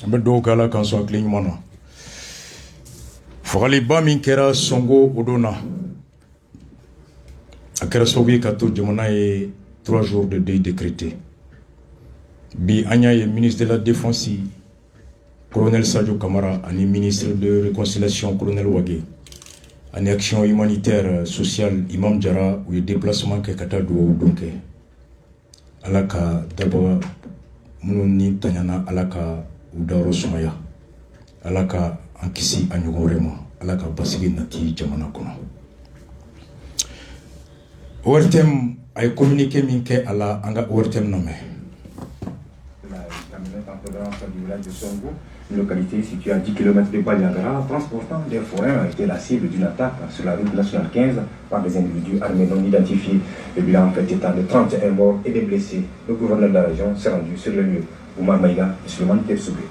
An bɛ dugawu kɛ Ala k'an sɔn hakili ɲuman na. Fagaliba min kɛra Songo o don na, a kɛra sababu ye ka to jamana ye 3 jours de deuil décrété. Bi an y'a ye ministre de la Défense colonel Sadio Kamara ani ministre de réconciliation colonel Wage ani action humanitaire sociale Imam Jara u ye déplacement kɛ ka taa dugawu don kɛ. Ala ka dabɔ minnu ni taɲana, Ala ka u dayɔrɔ sumaya, Ala ka an kisi a ɲɔgɔn wɛrɛ ma, Ala ka basigi nati jamana kɔnɔ. ORTM a ye communiqué min kɛ a la, an ka ORTM lamɛn. Du village de Songo, une localité située à 10 km de Banyagara, transportant des forains, a été la cible d'une attaque sur la route nationale 15 par des individus armés non identifiés. Le bilan en fait étant de 31 morts et des blessés. Le gouverneur de la région s'est rendu sur le lieu. Oumar Maïga et Suleiman Tebsoubé.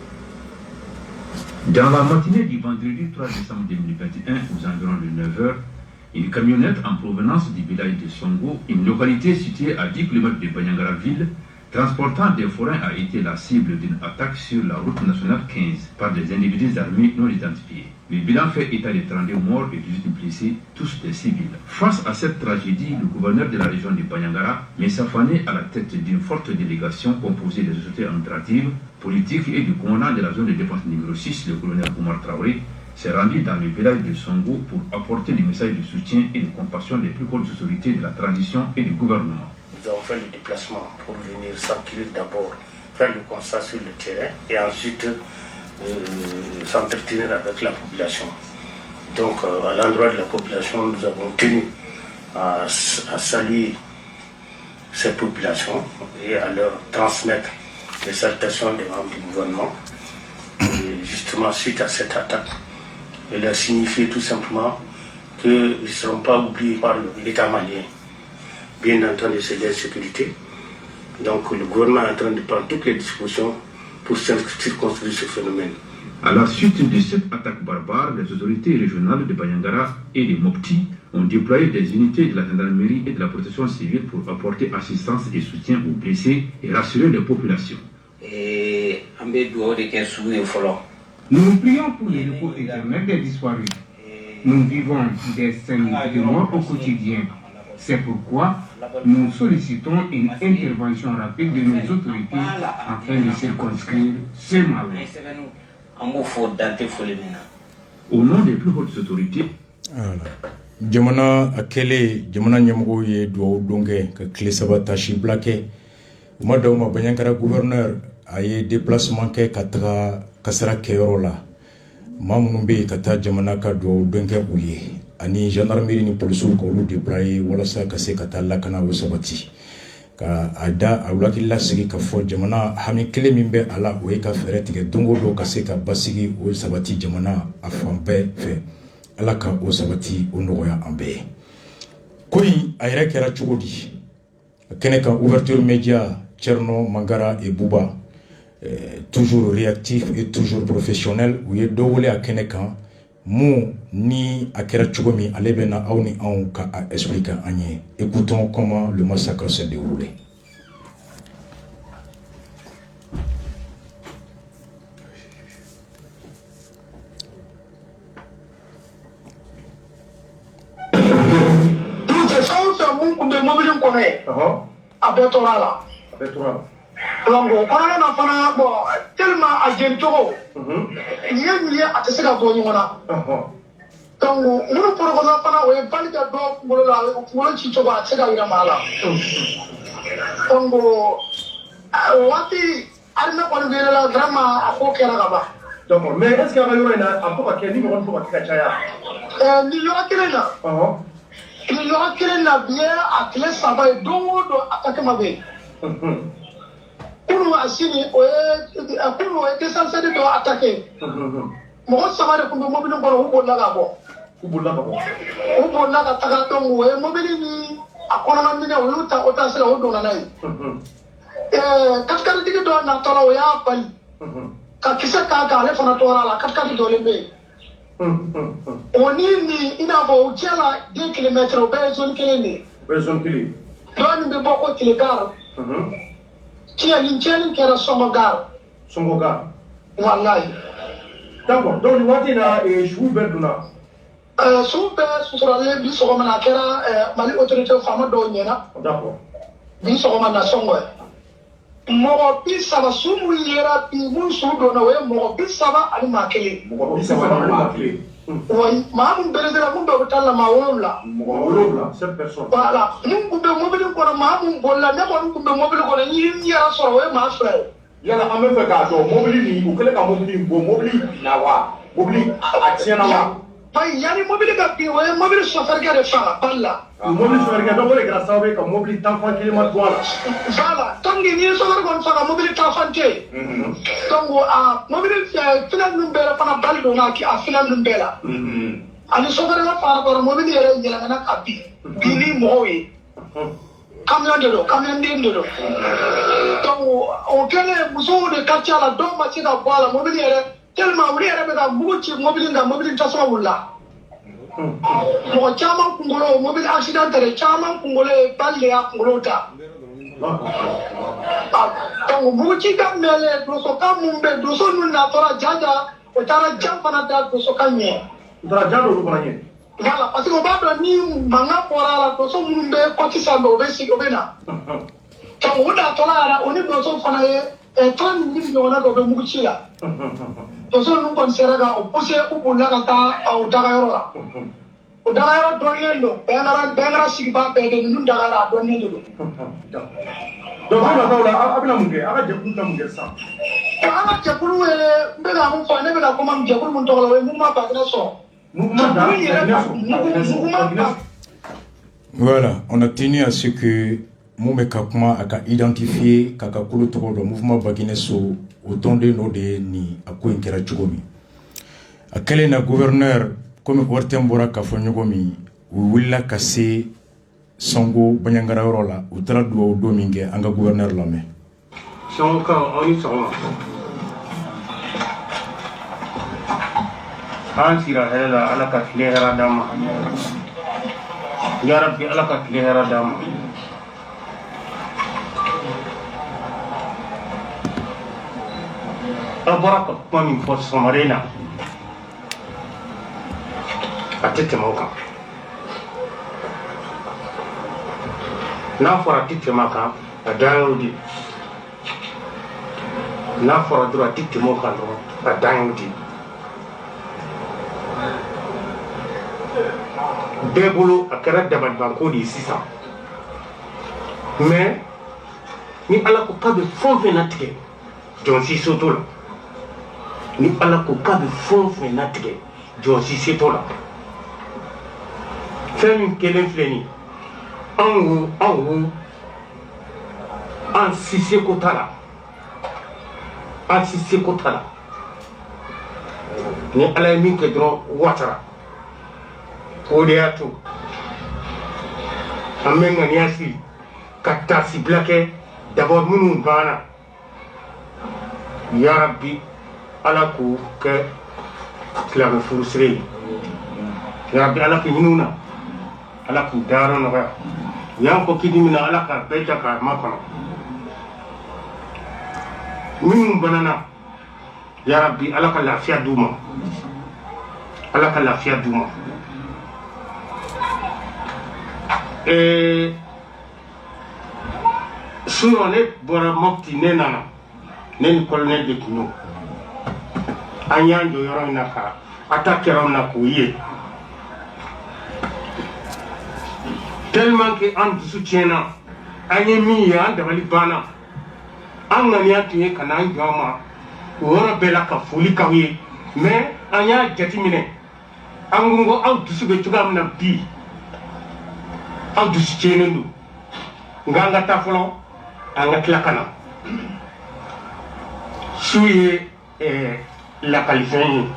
Dans la matinée du vendredi 3 décembre 2021, aux environs de 9h, une camionnette en provenance du village de Songo, une localité située à 10 km de Banyagara ville, transportant des forains a été la cible d'une attaque sur la route nationale 15 par des individus armés non identifiés. Le bilan fait état de 32 morts et 18 blessés, tous des civils. Face à cette tragédie, le gouverneur de la région de Banyagara, Messa Fane, à la tête d'une forte délégation composée des sociétés administratives, politiques et du commandant de la zone de défense numéro 6, le colonel Oumar Traoré, s'est rendu dans le village de Songo pour apporter des messages de soutien et de compassion des plus hautes autorités de la transition et du gouvernement. Nous avons fait le déplacement pour venir s'enquérir d'abord, faire le constat sur le terrain et ensuite s'entretenir avec la population. Donc à l'endroit de la population, nous avons tenu à saluer cette population et à leur transmettre les salutations des membres du gouvernement. Et justement suite à cette attaque, et leur signifier tout simplement qu'ils ne seront pas oubliés par l'État malien. Bien entendu, c'est l'insécurité. Donc le gouvernement est en train de prendre toutes les dispositions pour circonscrire ce phénomène. À la suite de cette attaque barbare, les autorités régionales de Banyagara et de Mopti ont déployé des unités de la gendarmerie et de la protection civile pour apporter assistance et soutien aux blessés et rassurer les populations. Nous prions pour le repos éternel des disparus. Nous vivons des scènes de mort au quotidien. C'est pourquoi nous sollicitons une intervention rapide de nos autorités afin de circonscrire ce malheur. Au nom des plus hautes autorités, Jamana akele jamana ɲɛmɔgɔw ye dugawu don kɛ ka tile 3 tasi bila kɛ. U ma daw ma Banyagara gouverneur a ye déplacement kɛ ka taga kasara kɛyɔrɔ la. Maa minnu bɛ yen ka taa jamana ka dugawu don kɛ u ye ani gendarmerie ni policiers ka olu déployer walasa ka se ka taa lakana o sabati. Ka a da a wulaki lasigi ka fɔ jamana hami kelen min bɛ a la o ye ka fɛɛrɛ tigɛ don o don ka se ka basigi o sabati jamana a fan bɛɛ fɛ. Ala ka o sabati o nɔgɔya an bɛɛ ye. Ko in a yɛrɛ kɛra cogo di? Kɛnɛ kan ouverture média Tcherno Mangara et Bouba toujours réactif et toujours professionnel u ye dɔ wele a kɛnɛ kan mun ni a kɛra cogo min ale bɛ na aw ni anw ka a expliquer an ye. Écoutons comment le massacre s'est déroulé. Donc, on fana bon tellement a jeni cogo ye a tɛ se ka bɔ ɲɔgɔn na. Donc minnu porokosa fana o ye bali ka dɔ kunkolo la kunkolo ci cogo a tɛ se ka yira maa la. Donc waati armée kɔni wele la vraiment a ko kɛra ka ban. Donc mais est-ce que a ka yɔrɔ in na a bɛ ka kɛ ni mɔgɔ bɛ ka kɛ ka caya? Ni yɔrɔ kelen na. Ni yɔrɔ kelen na bi ye a tile 3 ye don o don attaque ma bɛ yen. Kunu asini kunu essentiel de attaquer. Mɔgɔ 3 de kun bɛ mobile kɔnɔ u bolila ka bɔ. U bolila ka taga donc o ye mobile ni a kɔnɔna minɛ olu ta o ta sira o donna n'a ye. Katikatigi dɔ natɔ la o y'a bali. Ka kisɛ k'a kan ale fana tɔɔrɔ la katikati dɔlen bɛ yen. O ni i n'a fɔ o cɛ la 2 kilomètres o bɛɛ ye zone kelen de ye. O ye zone kelen. Dɔ min bɛ bɔ ko Tilegara. Cɛni kɛra Songo Gare. Songo Gare. wallahi. D'accord, donc waati na sugu bɛɛ donna. Sugu bɛɛ suturalen bi sɔgɔma na a kɛra Mali autorité faama dɔw ɲɛna. D'accord. Bi sɔgɔma na sɔngɔ ye. Mɔgɔ 30 su mun yera bi mun su donna o ye mɔgɔ 30 ani maa kelen. Mɔgɔ 30 ani maa kelen. Wa maa mun beresera mun bɛɛ bɛ taa la maa 7. Mɔgɔ 7, 7 personnes. Voilà, mun kun bɛ mobili kɔnɔ maa mun bolila ne kɔni kun bɛ mobili kɔnɔ n yɛrɛ sɔrɔ o ye maa 2 ye. Yala an bɛ fɛ k'a dɔn mobili nin u kɛlen ka mobili in bɔ mobili na wa mobili a tiɲɛna wa. Ayi yanni mobili ka bin o ye mobili sɔfɛrikɛ de faga bali la. Mobili sɔfɛrikɛ dɔ o de kɛra sababu ye ka mobili tanfan kelen ma to a la. Voilà, tant que n'i ye sɔfɛri kɔni faga mobili tanfan tɛ yen. Donc mobili filan ninnu bɛɛ la fana bali donna a filan ninnu bɛɛ la. Ani sɔfɛrikɛ fagara kɔrɔ mobili yɛrɛ yɛlɛmana ka bin ni mɔgɔw ye. Camion de don, camionden de don. Donc o kɛlen musow de ka ca la dɔw ma se ka bɔ a la mobili yɛrɛ tellement olu yɛrɛ bɛ ka mugu ci mobili kan mobili tasuma wulila. Mɔgɔ caman kunkolo mobili accident tɛrɛ caman kunkolo ye bali de y'a kunkolo ta. Donc muguci daminɛlen dosokan mun bɛ doso ninnu natɔla jaja o taara jan fana da dosokan ɲɛ. U taara jan dɔw fana ɲɛ. Voilà, parce que o b'a dɔn ni mankan bɔra a la doso minnu bɛ kɔti sanfɛ o bɛ sigi o bɛ na. Donc o natɔla yɛrɛ o ni doso fana ye 30 minutes ɲɔgɔnna dɔ bɛ muguci la. Doso ninnu kɔni sera ka o pousser u bolila ka taa o dagayɔrɔ la. O dagayɔrɔ dɔnnen don bɛɛ kɛra sigiba bɛɛ de ninnu dagayɔrɔ a dɔnnen de don. Donc o nataw la a bɛna mun kɛ a ka jɛkulu bɛna mun kɛ sisan. An ka jɛkulu ye n bɛ ka mun fɔ ne bɛ ka kuma jɛkulu mun tɔgɔ la o ye mouvement Baginɛ sɔrɔ. Voilà, on a tenu à ce que Moumé Kakuma a identifié Kaka Kolo Togo, le mouvement Bagineso, autant de nos ni à quoi il kera Chugomi. À quel est le gouverneur, comme Wartembora Kafonyogomi, ou Willa Kassé, Songo, Banyangara Rola, ou Tradua ou Domingue, Anga gouverneur Lame. Songo, on y sera. Ansira hela ala ka tilehera dama ya rabbi ala ka tilehera dama abaraka mami fo somarena atete mauka na fora tete maka adayodi na fora dura tete mauka no adayodi bɛɛ bolo a kɛra dabalibanko de ye sisan mais ni ala ko k'a bɛ fɛn o fɛn latigɛ jɔnsi so t'o la ni ala ko k'a bɛ fɛn o fɛn latigɛ jɔnsi se t'o la fɛn min kelen filɛ nin ye anw wo an si seko t'a la an si seko t'a la ni ala ye min kɛ dɔrɔn watara o de y'a to an bɛ ŋaniya sigi ka taasibila kɛ d'abord minnu banna yarabi ala k'o kɛ silamɛ furusiri ye yarabi ala k'u ɲin'u na ala k'u dayɔrɔ nɔgɔya u y'an kɔ kidi min na ala k'a bɛɛ ta k'a makɔnɔ minnu banana yarabi ala ka lafiya d'u ma ala ka lafiya d'u ma. Sinon ne bɔra Mopti ne nana ne ni colonel de tun don an y'an jɔ yɔrɔ min na ka attaque kɛra min na k'o ye tellement que an dusu tiɲɛna an ye min ye an dabali banna an ŋaniya tun ye ka n'an jɔ an ma o yɔrɔ bɛɛ la ka foli k'aw ye mais an y'a jateminɛ an ko aw dusu bɛ cogoya min na bi aw dusu tiɲɛnen don nka an ka taa fɔlɔ an ka tila ka na su ye lakalifɛn ye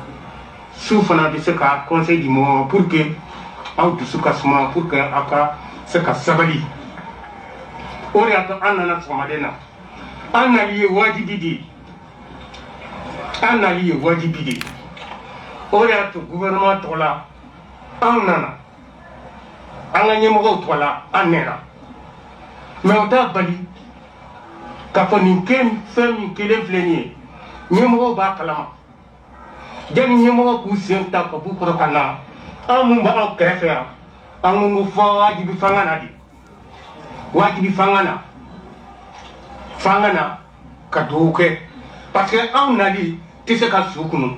su fana bɛ se ka conseil di mɔgɔ pour que aw dusu ka suma pour que aw ka se ka sabali o de y'a to an nana sɔgɔmaden na an nali ye wajibi de ye an nali ye wajibi de ye o de y'a to gouvernement tɔgɔ la an nana an ka ɲɛmɔgɔw tɔgɔ la an nɛna mais o t'a bali k'a fɔ nin fɛn min kelen filɛ nin ye ɲɛmɔgɔw b'a kalama jani ɲɛmɔgɔ k'u sen ta ka b'u kɔrɔ ka na an mun b'an kɛrɛfɛ yan an mun fɔ wajibi fanga na de wajibi fanga na ka dugawu kɛ parce que anw nali tɛ se ka su kunu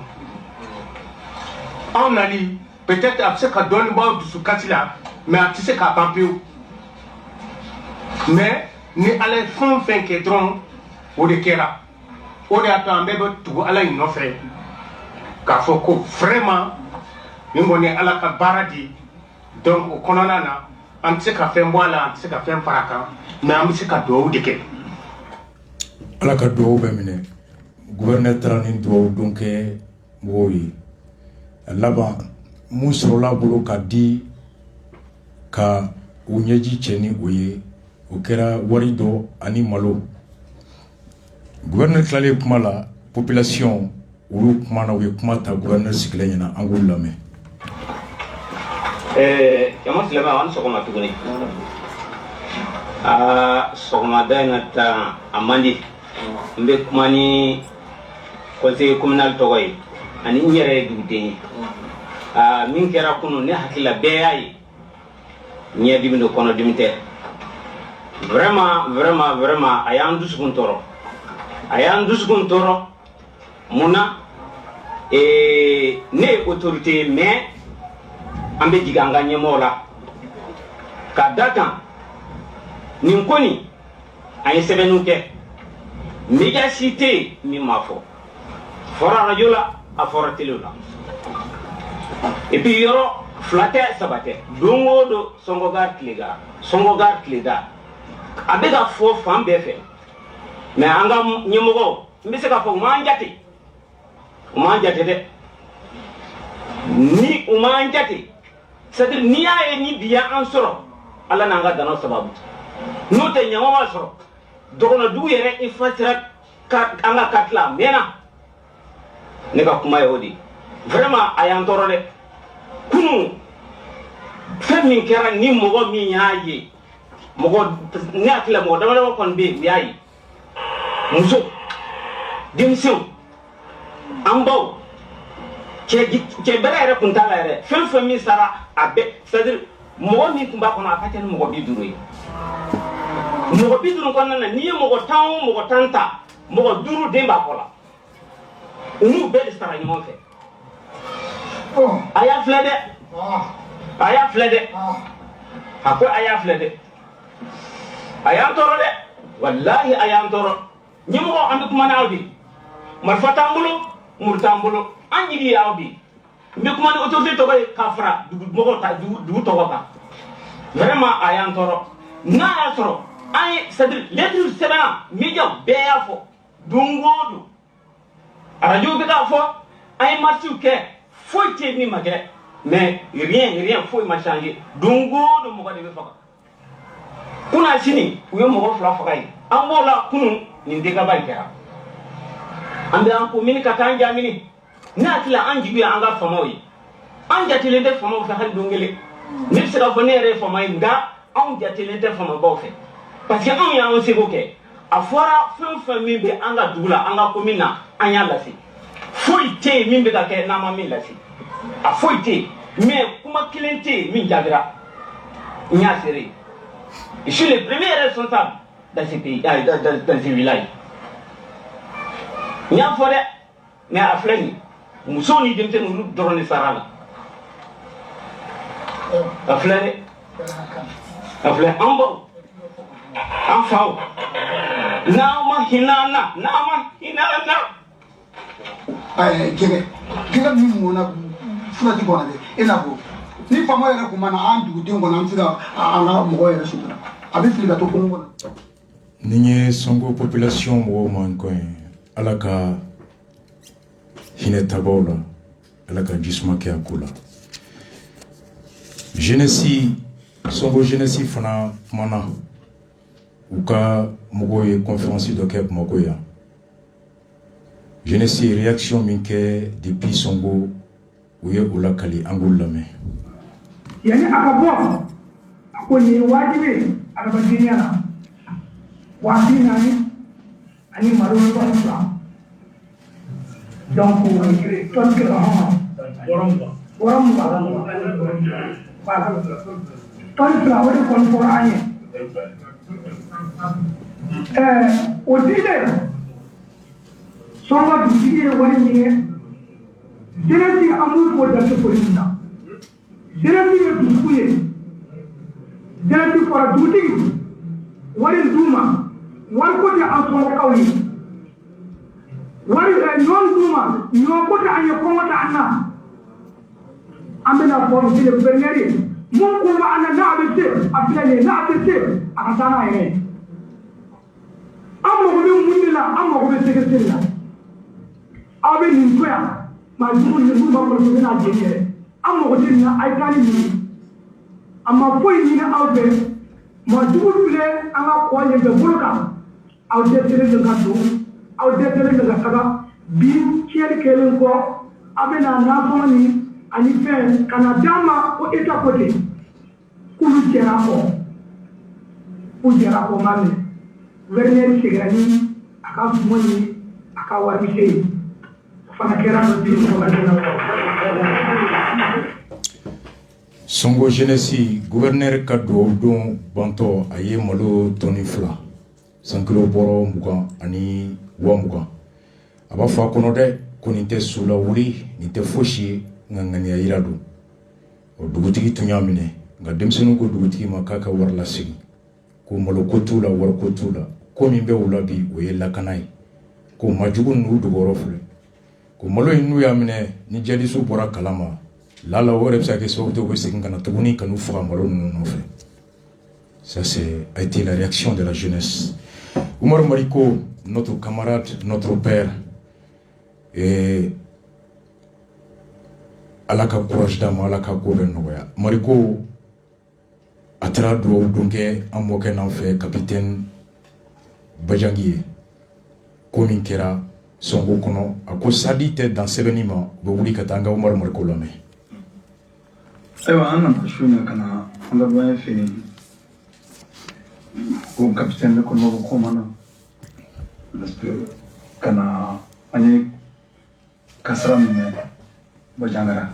anw nali peut-être a bɛ se ka dɔɔni b'aw dusukasi la mais a tɛ se k'a ban pewu mais ni ala ye fɛn o fɛn kɛ dɔrɔn o de kɛra o de y'a to an bɛɛ bɛ tugu ala in nɔfɛ k'a fɔ ko vraiment nin kɔni ye ala ka baara di donc o kɔnɔna na an tɛ se ka fɛn bɔ a la an tɛ se ka fɛn fara a kan mais an bɛ se ka dugawu de kɛ. ala ka dugawu bɛ minɛ gouverneur taara ni dugawu don kɛ mɔgɔw ye a laban mun sɔrɔla a bolo ka di ka u ɲɛji cɛ ni o ye o kɛra wari dɔ ani malo gouverneur tilalen kuma la population olu kumana u ye kuma ta gouverneur sigilen ɲɛna an k'u lamɛn. Jama silamɛ an sɔgɔma tuguni sɔgɔmada in na ta a man di n bɛ kuma ni conseil communal tɔgɔ ye ani n yɛrɛ ye duguden ye min kɛra kunun ne hakilila bɛɛ y'a ye ɲɛdimi don kɔnɔdimi tɛ vraiment a y'an dusukun tɔɔrɔ mun na ne ye autorité ye mais an bɛ jigin an ka ɲɛmɔgɔw la ka da kan nin ko nin an ye sɛbɛnniw kɛ média si tɛ yen min m'a fɔ fɔra radio la a fɔra télé la et puis yɔrɔ fila tɛ saba tɛ don o don Sɔngɔgari Tilega a bɛ ka fɔ fan bɛɛ fɛ mais an ka ɲɛmɔgɔw n bɛ se ka fɔ u m'an jate dɛ ni u m'an jate c'est-à-dire n'i y'a ye ni bi y'an sɔrɔ ala n'an ka danaw sababu n'o tɛ ɲama b'a sɔrɔ dɔgɔnɔdugu yɛrɛ i fasira an ka carte la a mɛnna ne ka kuma ye o de vraiment a y'an tɔɔrɔ dɛ kunun fɛn min kɛra ni mɔgɔ min y'a ye ne hakili la mɔgɔ damadama kɔni bɛ yen u y'a ye muso denmisɛnw an baw cɛ bɛrɛ yɛrɛ kun t'a la yɛrɛ fɛn fɛn min sara a bɛɛ c'est-à-dire mɔgɔ min kun b'a kɔnɔ a ka ca ni mɔgɔ 50 ye mɔgɔ 50 kɔnɔna na n'i ye mɔgɔ 10 o mɔgɔ 10 ta mɔgɔ 5 den b'a kɔ la u n'u bɛɛ de sara ɲɔgɔn fɛ a y'a filɛ dɛ a ko a y'a filɛ dɛ a y'an tɔɔrɔ dɛ walahi a y'an tɔɔrɔ ɲɛmɔgɔ an bɛ kuma n'aw de marifa t'an bolo muru t'an bolo an jigi ye aw de n bɛ kuma ni autorité tɔgɔ ye ka fara dugu tɔgɔ kan vraiment a y'an tɔɔrɔ n'a y'a sɔrɔ an ye c'est-à-dire lettre sɛbɛnna médiaw bɛɛ y'a fɔ don o don radio bɛ k'a fɔ an ye marches kɛ foyi tɛ min ma kɛ mais rien foyi ma changé don o don mɔgɔ de bɛ faga kunna sini u ye mɔgɔ 2 faga ye an b'o la kunun nin dégâts in kɛra an bɛ an ko mini ka taa an jamini ne hakili an jigi ye an ka famaw ye an jatelen tɛ famaw fɛ hali don kelen ne bɛ se k'a fɔ ne yɛrɛ ye fama ye nka anw jatelen tɛ famabaw fɛ parce que anw y'an seko kɛ a fɔra fɛn fɛn min bɛ an ka dugu la an ka commune na an y'a lase foyi tɛ yen min bɛ ka kɛ n'an ma min lase a foyi tɛ yen mais kuma kelen tɛ yen min jaabira n y'a seere je suis le premier responsable dans ce pays dans ce village n y'a fɔ dɛ mais a filɛ nin musow ni denmisɛnninw olu dɔrɔn de sara la a filɛ dɛ a filɛ an baw an faw n'aw ma hinɛ an na jɛgɛ min mɔna furati kɔnɔ dɛ e n'a fɔ ni faama yɛrɛ tun ma na an dugudenw kɔnɔ an bɛ se ka an ka mɔgɔ yɛrɛ sutura a bɛ fili ka to kunun kɔnɔ. ni ye Sonko population mɔgɔw man kɔn ye ala ka hinɛ tabaw la ala ka jisuma kɛ a ko la jeunesse Sonko jeunesse fana kumana u ka mɔgɔw ye conférence dɔ kɛ Bamakɔ yan jeunesse réaction min kɛ depuis Sonko u ye o lakali an k'u lamɛn. yani a ka bɔ a ko nin ye wajibi adamadenya la 40,000 ani malo 7 donc ton que voilà ton la wala kon pour añe au dile songa dugire wala ni direti amul ko da ko police direti dukuye direti fora duti wala duma war ko da an so kawli wari non duma no ko ta anya ko mata anna amena ko dile berneri mun ko ma ana na abete abele na abete akatana ene amma ko mun dila amma ko be sekretela abe ni koya ma jumu ni mu ba ko na jere amma ko dinna ay kali ni amma foy ni na awbe ma jumu le anga ko ye be bulka aw de tere de gado aw de tere de kaga bi kiel kelen ko abe na na foni ani fe kana dama ko eta kote kulu jera ko mame werner sigrani aka sumoni aka warmise fana kera no bi ko badana Songo Jeunesse gouverneur kaddo don banto aye malo toni fla 100 kilo boro mugan ani wa mugan aba fa kono de koninte sula wuri nite foshi ngangani ayiradu o dugutigi tunyamine nga demsenu ko dugutigi makaka warla sigi ko malo kotula war kotula ko min be wula bi o yella kanai ko majugun nu dugoro fule ko malo inu yamine ni jadi su bora kalama lala wore psa ke so to wese ngana tuguni kanu fra malo no fe. Ça a été la réaction de la jeunesse. Oumar Mariko, notre camarade, notre père, et alaka courage d'âme, alaka gouvernement. Mariko atra do donke amoke nan fait capitaine Bajangi komin kera songo kono ako sadite dans sevenima bo wuli katanga Oumar Mariko lame. Aywa anna shuna kana anda baye fini ko capitaine ko no ko mana parce que kana ani kasram ne Bajangara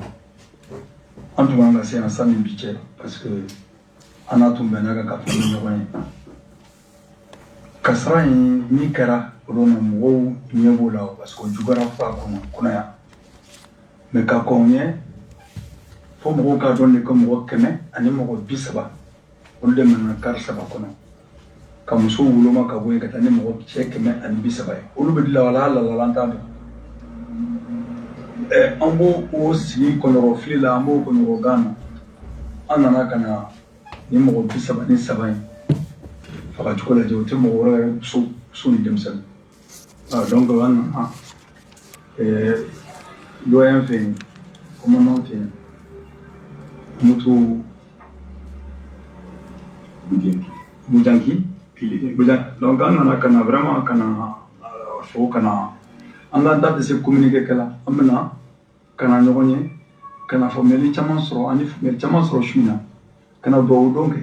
antu banga se asami biche parce que ana tumbena ga kapini ne kasra ni kara rono mo nyebola parce que jugara fa kuna ya me ka konye fo mo ka donne ko mo keme ani mo bisaba on de man kar saba kono kam so wulo ma ka boye ka tane mo check me ani bisaba ulu be dila wala la lantande ambo o si kono flila ambo kono gana anana kana ni mo bisaba ni saba fa ko la jote mo wora so ni dem sel donc wan doyen fait comment non fait mutu Bujanki donc on a kana vraiment kana fo kana anga date se communiquer kala amna kana nyogonye kana family chama soro ani family chama soro shina kana do donc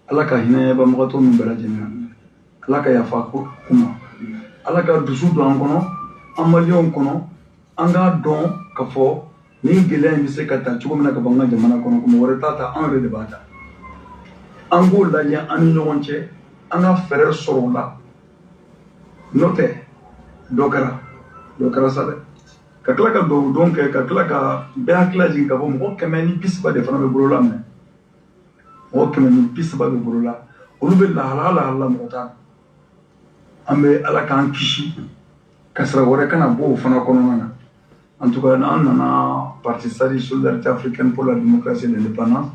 alaka hina ba mo to min bala jenna alaka ya fa ko kuma alaka dusu do angono amalion kono anga don ka fo ni gele mi se kata chugomna ka banga jamana kono ko wore tata en re debata ango la ya an nyonche anga frère sorola note dokara sabe ka klaka do donc ka klaka be akla jinga bo mo kemeni bisba de fana be burola me o kemeni bisba be burola olu be la hala mo ta ambe ala kan kishi kasra wore kana bo fana kono mana en tout cas, on a participé à Solidarité africaine pour la démocratie et l'indépendance.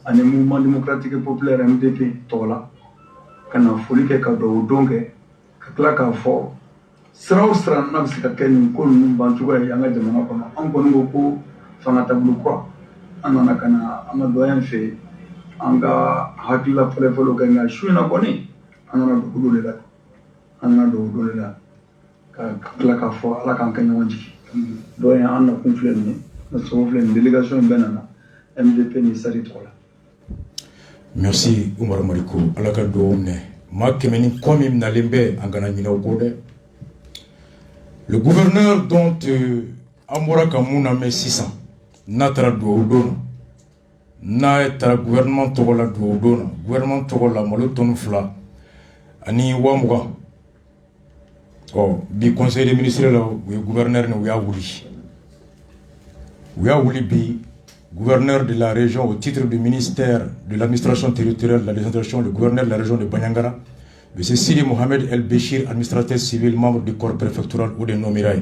Un mouvement démocratique et populaire MDP, Tola. Quand on a folie que Kado Donge, Kaklaka Fo, Srao Sran, Nabsika Ken, Kolum, Bantuga, Yanga de Monacono, Angongo, Fanata Blukwa, Ananakana, Amadoyan Fe, Anga, Hakila Prevolo Ganga, Shuina Boni, Anana Dula, Anana Dula, Kaklaka Fo, Alakankanyawanji. doyen anna conflent na conflent délégation benana MDP ni sari tola. Merci Oumar Mariko alaka do ne ma kemeni komi na lembe angana mina gode Le gouverneur dont Amora Kamouna met 600, Natra Dououdon, Naetra gouvernement Togola Dououdon, gouvernement Togola Malotonfla, Ani Wamwa. Oh, bi conseil des ministres là, le gouverneur nous a voulu. Oui, bi gouverneur de la région au titre du ministère de l'administration territoriale de la décentration, le gouverneur de la région de Banyangara, M. Sidi Mohamed El Béchir, administrateur civil, membre du corps préfectoral ou de Nomirai.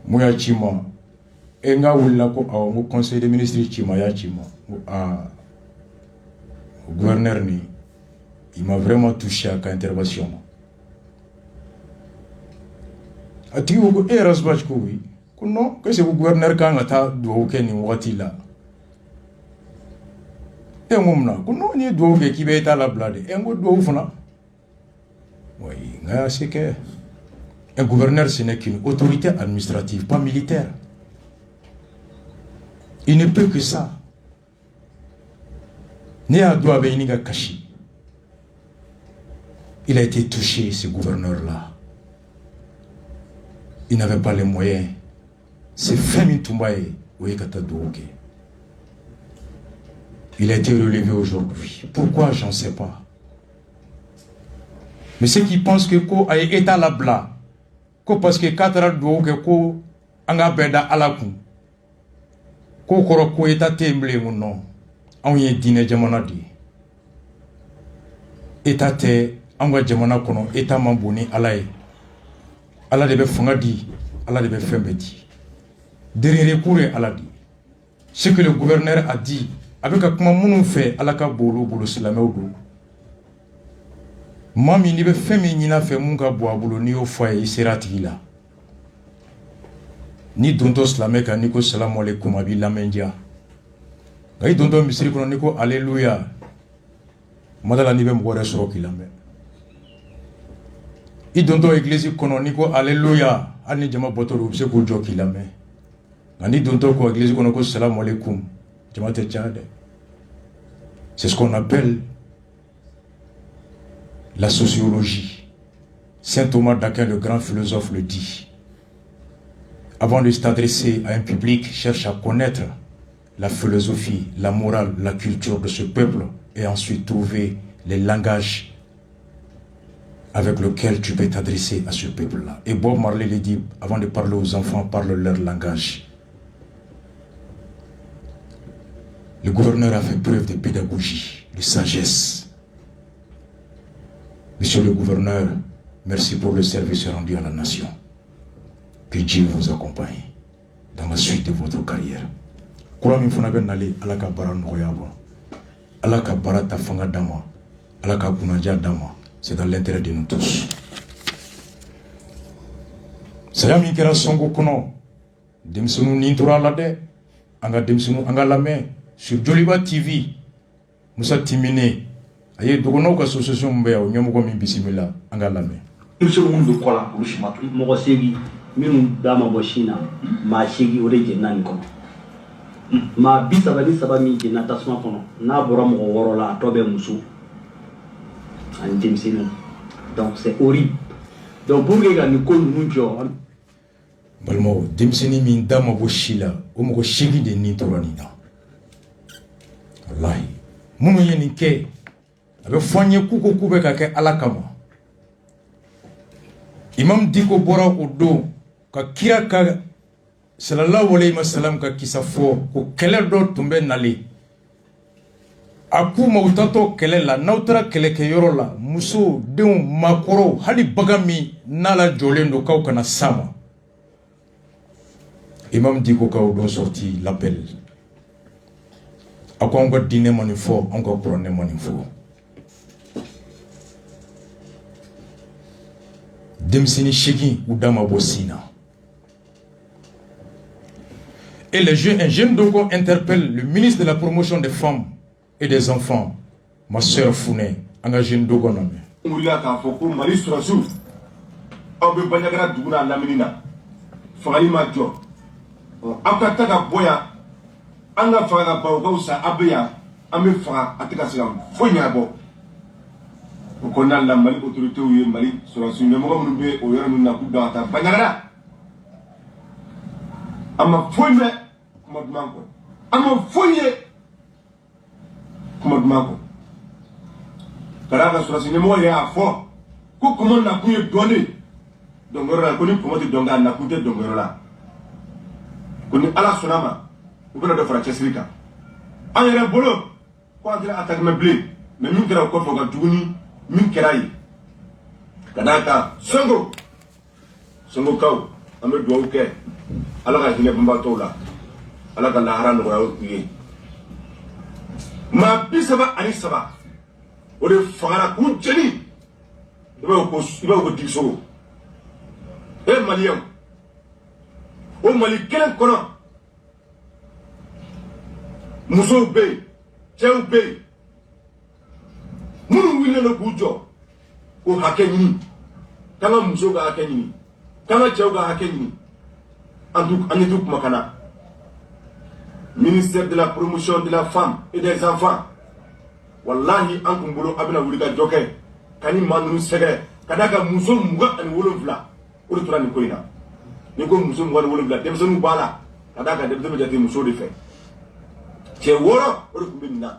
Mouya Chima, Enga Willa au conseil des ministres Chima Ya Chima, au gouverneur ni, il m'a vraiment touché à l'intervention. Atiou ko Erasbach ko oui. Non, que c'est le gouverneur qui a dit que ni wati la. Et mon non ni doit qui va être à la blade. Et on doit faire. Oui, c'est que un gouverneur ce n'est qu'une autorité administrative, pas militaire. Il ne peut que ça. Ni à doit bénir Kashi. Il a été touché, ce gouverneur-là. Il n'avait pas les moyens. C'est Femi Toumbaye, il a été relevé aujourd'hui. Pourquoi? J'en sais pas. Mais ceux qui pensent que ko a été à la bla, ko parce que Katara Douoke ko anga beda alaku, ko koro ko eta temble mon nom, on y est dîner jamonadi. Eta te anga jamona kono eta mamboni alaye. Allah debe fongadi, Allah debe fembedi. Dernier recours à la dit. Ce que le gouverneur a dit, avec un comment fait à la kabolo bolo silameudo. Mami ni be femi ni na fait munga boabolo ni au foyer seratila. Ni donto slameka niko salamu alaikum abila mendia. Gai donto misiri kono niko alléluia. Madala ni be mwore soro kilame. I donto église kono niko alléluia. Ani jama botoro ubse ko jo kilame. Ani donto ko église kono ko salam alaikum. Jamate tchade. C'est ce qu'on appelle la sociologie. Saint Thomas d'Aquin, le grand philosophe, le dit. Avant de s'adresser à un public, cherche à connaître la philosophie, la morale, la culture de ce peuple et ensuite trouver les langages avec lesquels tu peux t'adresser à ce peuple-là. Et Bob Marley le dit, avant de parler aux enfants, parle leur langage. Le gouverneur a fait preuve de pédagogie, de sagesse. Monsieur le gouverneur, merci pour le service rendu à la nation. Que Dieu vous accompagne dans la suite de votre carrière. C'est dans l'intérêt de nous tous. Sayami kera songo kono demsunu nintura lade anga demsunu anga lame sur Joliba TV Musa Timine aye dogono ko association mbeya nyomo ko min bisimila anga lame demsunu mundu kola ulushimatu mo segi minu dama boshina ma shegi oreje nani kono ma bisaba ni saba mi je na tasma kono na bora mo worola tobe musu en demsinu. Donc c'est horrible. Donc pour que nous connaissions balmo demsini min dama boshila o mo shigi de ni toranina wallahi munu yeni ke abe fonye kuko kube ka ke alakama imam diko bora odo ka kira ka sallallahu alayhi wasallam ka kisafo ko kele do tumbe nali aku mautato kele la nautra kele ke yoro la muso deun makoro hali bagami nala jolendo kaw kana sama. Imam Diko ka don sorti l'appel. Ako on va dîner manifo, on va prendre manifo. Demsini sheki ou dama bosina. Et un jeune Dogo interpelle le ministre de la promotion des femmes et des enfants, ma soeur Founé, engagé Dogo Name. Moulia ka foko mali surasu. Obe banyagara duguna laminina. Fagali ma jo. Aka taka boya anga faga ba ko sa abeya ame faga atika silam fonya bo ko qu'on a la Mali autorité ou Mali sur la suite. Mais moi, je vais au Yémen, on a coup dans ta bagnara. Ama fouille, comment demande quoi? Ama fouille, comment demande quoi? Car sur la suite, moi, il y a un fort. Comment on a pu donner? Donc, on a connu comment tu donnes à coûté donc là. Qu'on est à la Sonama, ou bien de Francesca. En y a un boulot, quand tu attaques mes blés, mais nous qui avons encore fait un tourni, nous qui avons Kanaka, Songo, Songo Kao, Amed Douauke, alors qu'il y a un bateau là, alors qu'il y a un haran ma bisaba, Anisaba, ou de Fara Koudjeni, il va au Diso. Eh Malien, au Mali, quel colon? Mousso Bay, Tchao Bay, Mounou Willen le Boujo, au Hakeni, Kama Mousso ga Hakeni, Kama Tchao ga Hakeni, Anitouk Makana, ministère de la promotion de la femme et des enfants. Wallahi, Ankumbolo Abna Wulika Joke, Kani Manu Segre, Kadaka Mousso Muga and Wolofla. Pour tout le monde, nous sommes nous sommes nous sommes nous sommes bala, kadaka nous sommes nous sommes fait. C'est wora, pour le monde.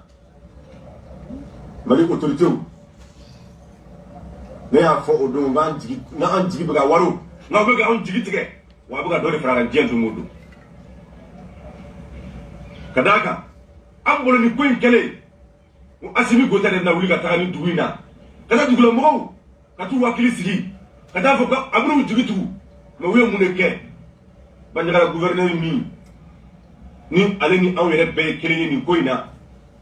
Mali autorité. Mais à fond au don van digi, na an digi bega waro, na bega on digi tige, wa bega dole frara dien tout monde. Kadaka, am bolo ni koin kele, mu asimi gota de na wuli ka tagani duina. Kada dugula mo, ka tu wakili sigi. Kada fo ka abru jigitu ma wiye mu ne ke banjara gouverneur ni ale ni aw yere be keleni ni koina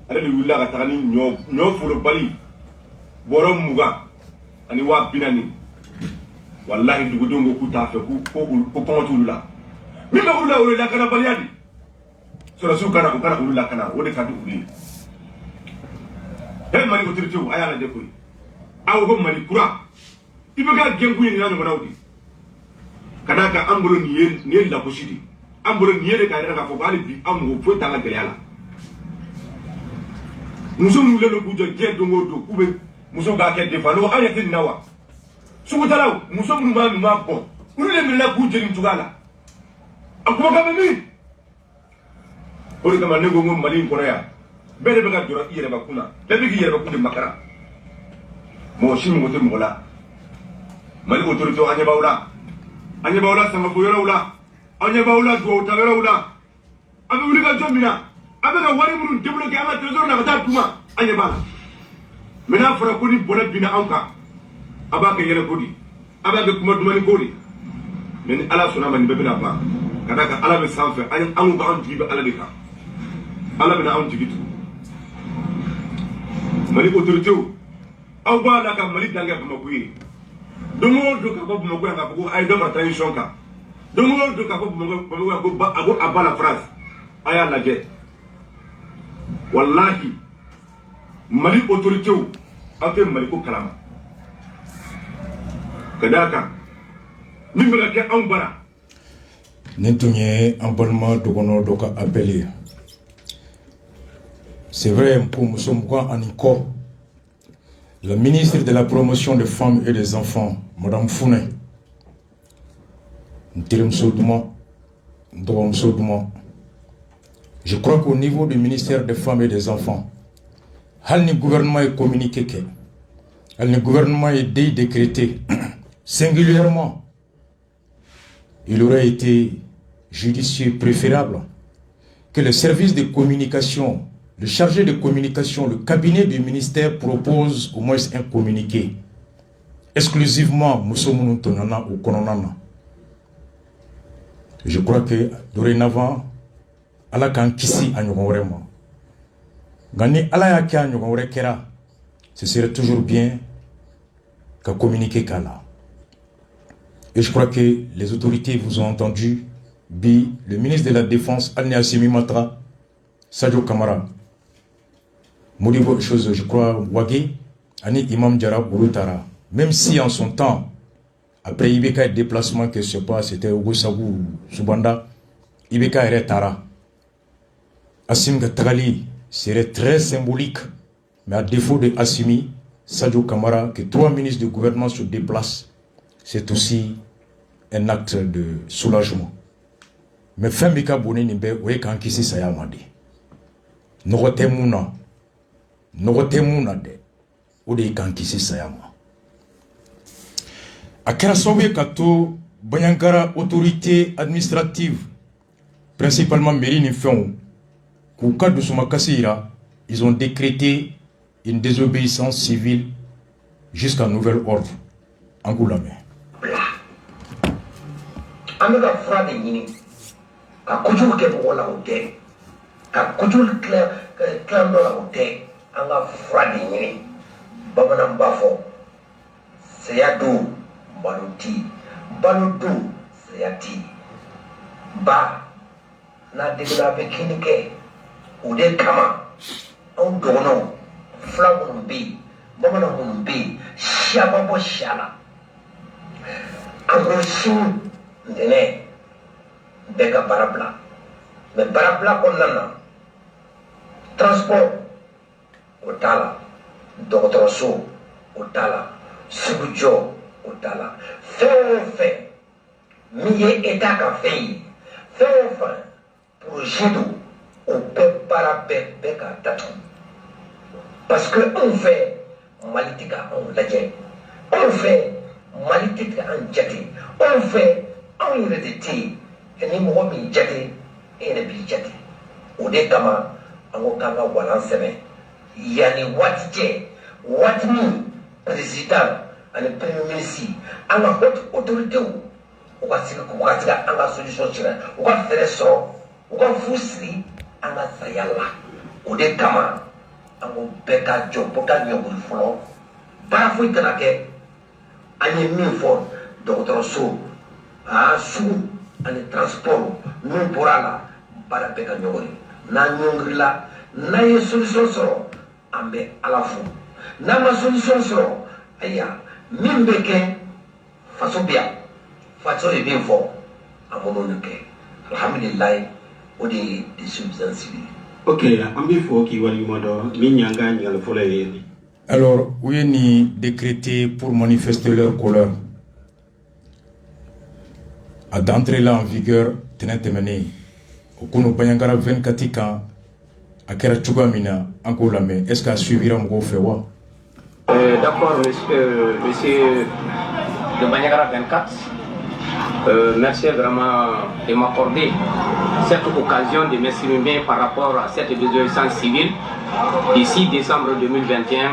ale ni willa ka tagani nyo furo bali boro muga ani wa binani wallahi dugudongo ku ta fe ko pongatula mi ba wula wala la kana baliadi so la su kana ko kana wula kana wode ka duguli he mani autorité aya la de koy aw go mani kura Ibeka gengu ni nani manaudi. Kadaka ambolo ni la kushidi. Ambolo ni de kadaka fobali bi amu fo tanga geleala. Muso mule lo bujo gedongo do kube muso ga ke defalo ayati nawa. Sugutalaw muso mu ma bon. Ule mi la bujo ni tugala. Akuma ka memi. Ori kama nego ngom mali korea. Bele bega jora iyere bakuna. Bebe gi yere bakuna makara. Mo shimu mote mola. Mali autorité anya baula sama boyora ula anya baula do tagara ula abe wuli ka jomina abe ka wari muru débloquer ama trésor na ka tuma anya bala mena fara ko ni bona bina anka aba ka yele kodi aba ka kuma dumani kodi men ala sona man bebina ba kada ka ala be sanfe anya anu ka an jibe ala de ka ala bina an jigitu mali autorité aw ba la ka mali danga ba makuyi Domo do ka ko mo ko nga ko ay do ma tradition ka. Domo do ka ko mo ko ba ago abala France. Aya la je. Wallahi Mali autorité ou ate Mali ko kalama. Kadaka ni me ka an bara. Nentunye ambalma dogono doka appelé. C'est vrai pour nous sommes quoi en encore. La ministre de la promotion des femmes et des enfants, Madame Founé, je crois qu'au niveau du ministère des femmes et des enfants, le gouvernement est communiqué, le gouvernement est décrété, singulièrement, il aurait été judicieux préférable que le service de communication, le chargé de communication, le cabinet du ministère propose au moins un communiqué exclusivement Moussoumounou Tonana ou Kononana. Je crois que dorénavant, Allah kan kisi a ɲɔgɔn wɛrɛ ma. Nka ni Allah y'a kɛ a ɲɔgɔn wɛrɛ kɛra, ce serait toujours bien qu'à communiquer k'a la. Et je crois que les autorités vous ont entendu. Bi, le ministre de la Défense, Alni Assimi Matra, Sadio Kamara, Modibo chose, je crois, Wagé, Ani Imam Diarra Boulutara. Même si en son temps, après Ibeka déplacement, que je sais pas, c'était Ogosabou, Subanda, Ibeka est Tara. Assim Tagali serait très symbolique, mais à défaut de Assimi, Sadio Kamara, que 3 ministres du gouvernement se déplacent, c'est aussi un acte de soulagement. Mais Fembika Boni Nimbe, oui, quand qui s'est sayamadi. Nogotemuna de, ou de quand qui s'est sayama. A Kerasowe Kato, Banyankara, autorité administrative, principalement Mairie Nifon, qu'au cas de Soumakasira, ils ont décrété une désobéissance civile jusqu'à nouvel ordre. Angoulame. Amiga frade nyini ka kujul ke bola hote ka kujul clan do la hote anga frade nyini babana bafo sayadu baluti baludu sayati ba na degla be kinike ude kama on dono flamun bi babana mun bi shababo shala agrosin ndene beka barabla me barabla konnana transport otala doctorso otala subujo otala fe miye eta ka fe projet au pepara beka tatu parce que on fait malitika on laje on fait malitika en jati on fait on yɛrɛ de tɛ yen ni mɔgɔ min jate e yɛrɛ b'i jate o de kama an ko k'an ka walan sɛbɛn yanni waati cɛ waati min président ani premier ministre an ka haute autorité u ka se ka an ka solution sira u ka fɛɛrɛ sɔrɔ u ka fu siri an ka saya la o de kama an ko bɛɛ ka jɔ bɔ ka ɲɔgɔn fɔlɔ baara foyi kana kɛ an ye min fɔ dɔgɔtɔrɔso sugu ani transport n'u bɔra la baara bɛɛ ka ɲɔgɔn ye n'an ɲɔngirila n'an ye solution sɔrɔ an bɛ ala fo n'an ma solution sɔrɔ ayiwa min bɛ kɛ faso bɛ yan faso ye min fɔ an minnu nin kɛ alhamdulilayi o de ye désobéissance civile. Ok, an bɛ fɔ k'i waleɲuman dɔn min y'an ka ɲininkali fɔlɔ ye. Alors, où est ni décrété pour manifester leur colère à d'entrer là en vigueur tenentemene au kono Banyankara 24 ans à kera chugamina encore mais est-ce qu'à suivre mon fait wa d'accord monsieur de Banyankara 24 merci vraiment de m'accorder cette occasion de m'exprimer par rapport à cette désobéissance civile ici décembre 2021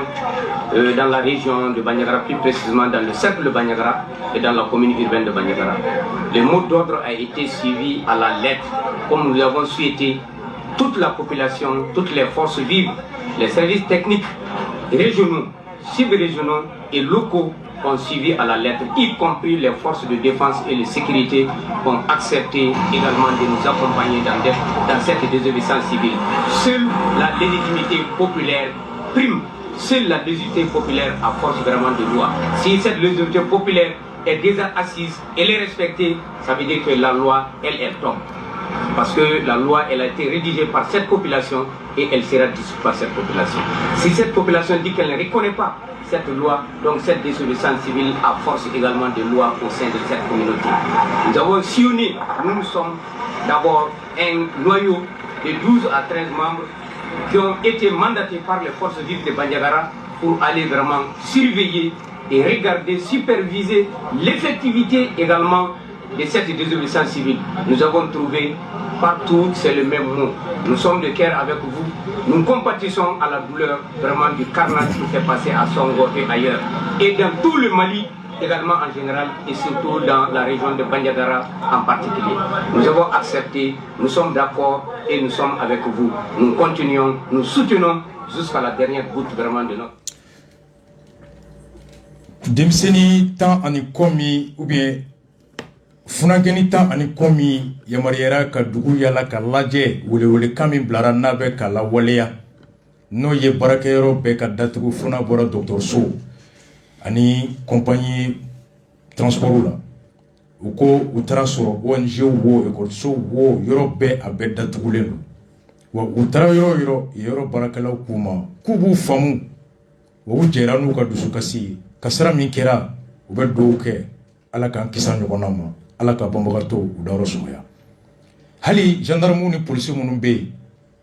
dans la région de Banyankara, plus précisément dans le cercle de Banyankara et dans la commune urbaine de Banyankara. Le mot d'ordre a été suivi à la lettre, comme nous l'avons souhaité. Toute la population, toutes les forces vives, les services techniques régionaux, sub-régionaux et locaux ont suivi à la lettre, y compris les forces de défense et de sécurité ont accepté également de nous accompagner dans cette désobéissance civile. Seule la légitimité populaire prime, seule la légitimité populaire a force vraiment de loi. Si cette légitimité populaire est déjà assise, elle est respectée, ça veut dire que la loi, elle tombe. Parce que la loi, elle a été rédigée par cette population et elle sera dissoute par cette population. Si cette population dit qu'elle ne reconnaît pas cette loi, donc cette désobéissance civile a force également de loi au sein de cette communauté. Nous avons sillonné, nous sommes d'abord un noyau de 12 à 13 membres qui ont été mandatés par les forces vives de Bandiagara pour aller vraiment surveiller et regarder, superviser l'effectivité également de cette désobéissance civile. Nous avons trouvé partout, c'est le même mot. Nous sommes de cœur avec vous. Nous compatissons à la douleur vraiment du carnage qui s'est passé à Songo et ailleurs. Et dans tout le Mali également en général et surtout dans la région de Bandiagara en particulier. Nous avons accepté, nous sommes d'accord et nous sommes avec vous. Nous continuons, nous soutenons jusqu'à la dernière goutte vraiment de notre... Demseni tant en commis ou bien funageni tan ani komi yamariyara ka dugu yala ka lajɛ wele kan min bilara n'a bɛ ka lawaleya n'o ye baarakɛyɔrɔ bɛɛ ka datugu funa bɔra dɔgɔtɔrɔso ani compagnie transport la u ko u taara sɔrɔ ONG wo ekɔliso wo yɔrɔ bɛɛ a bɛɛ datugulen don wa u taara yɔrɔ baarakɛlaw k'u ma k'u b'u faamu o jera n'u ka dusukasi kasara min kɛra u bɛ dugawu kɛ ala k'an kisa ɲɔgɔnna ma ala ka banbagatɔ u dayɔrɔ sumaya hali gendarmew ni polisi minnu bɛ yen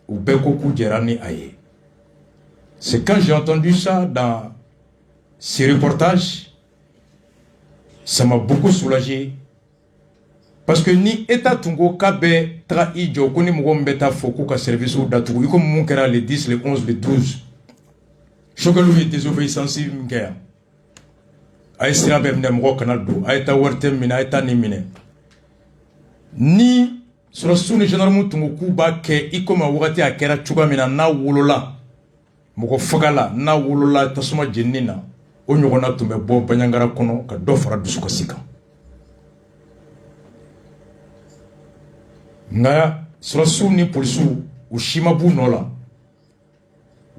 u bɛɛ ko k'u jɛra ni a ye. C'est quand j'ai entendu ça dans ces reportages, ça m'a beaucoup soulagé. Parce que ni État Tungo Kabe tra ijo koni mugombe foku ka service ou datugu iko munkera le 10, le 11, le 12. Chokalou est désobéissance mkea. Aïsira bemne mgo kanado, aïta wartem mina aïta ni mine. Ni sur suni gendarme Tungo Kuba ke iko ma wati akera chuka mina na wolola. Moko fagala na wolola tasuma jennina. O nyogona tumbe bo banyangara kono ka do fara dusuka sika. Nga surasu ni polisu ushima bu nola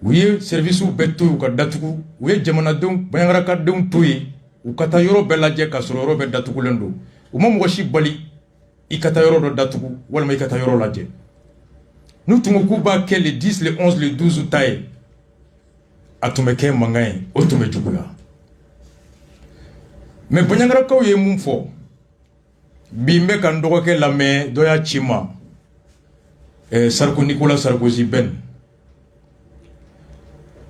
uye service u beto u ka datugu uye jamana denw banyangara ka denw toyi u kata yoro belaje ka soro yoro be datugu lendo u ma mɔgɔ si bali i kata yoro do datugu walima i kata yoro laje nu tungu ku ba ke le 10 le 11 le 12 taye atume ke mangaye o tume juguya mais banyangara ka ye mun fɔ bimbe kan dogo ke lame doya chima Nicolas Sarkozy ben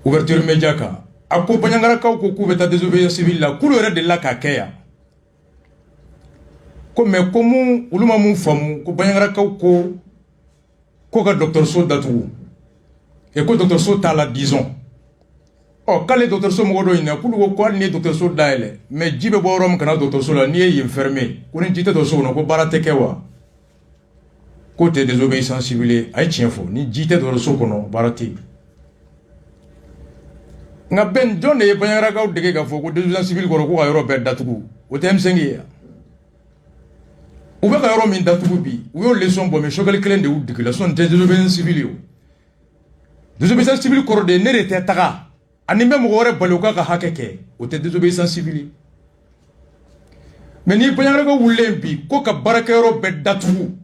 ouverture média ka ako banyangara ka ko ku beta désobéissance civile la kulu re de la ka keya ko me komu uluma mun famu ko banyangara ka ko ka docteur So datu e ko docteur So tala 10 ans oh kale docteur So mogodo ina kulu ko ni docteur So daile mais jibe bo rom kana docteur So la ni e enfermé ko ni jité do so no ko barate kewa côté désobéissance civile ay tienfo ni jité do so kono barate nga ben jonne e banyara gaw dege ga foko désobéissance civile ko ko ayro be datugu o tem sengi ou be ka yoro min datugu bi ou yo leçon bo me chogal clé de ou de la son désobéissance civile désobéissance civile ko de ne rete taga ani même gore baluka ka hakeke o te désobéissance civile mais ni banyara ga wulembi ko ka barakero be datugu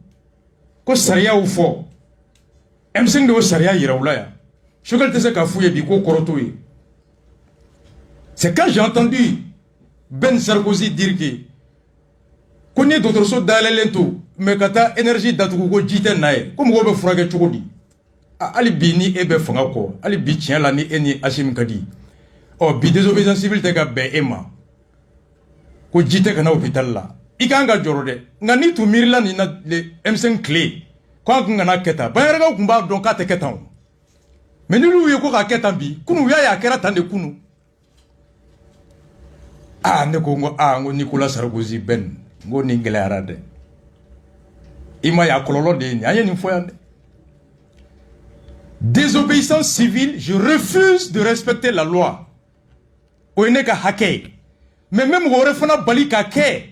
ko sariya u fo M5 de sariya yirawla ya chogal te se ka fuye bi ko koroto yi. C'est quand j'ai entendu Ben Sarkozy dire que qu'on est d'autres choses dans l'élento mais kata énergie datugu ko jite nae comme go be frage chukodi ali bini ebe fanga ko ali bi tien la ni eni Hashim Kadi oh bi désobéissance civile te ga be ema ko jite kana hôpital la ikanga jorode ngani tu mirla ni na le M5 clé ko ngana keta ba yara kumba don ka te ketan mais ni lu ko ka ketan bi kunu ya kera tande kunu ne ko ngo Nicolas Sarkozy ben ngo ni ngela arade ima ya kololo de ni anya ni foyande désobéissance civile je refuse de respecter la loi o ene ka hake mais même go refana bali ka ke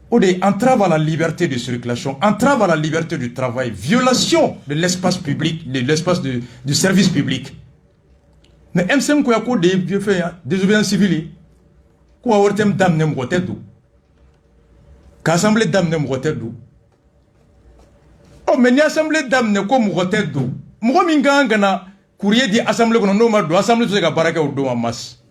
o de entrave à la liberté de circulation, entrave à la liberté du travail, violation de l'espace public, de l'espace du service public. Mais M5 ko ya ko de vieux fait désobéissance civile ko awortem damne mgote du ka assemblée damne mgote du oh mais ni assemblée damne ko mgote du mgo minganga na courrier di assemblée ko no ma do assemblée to ka baraka o do mas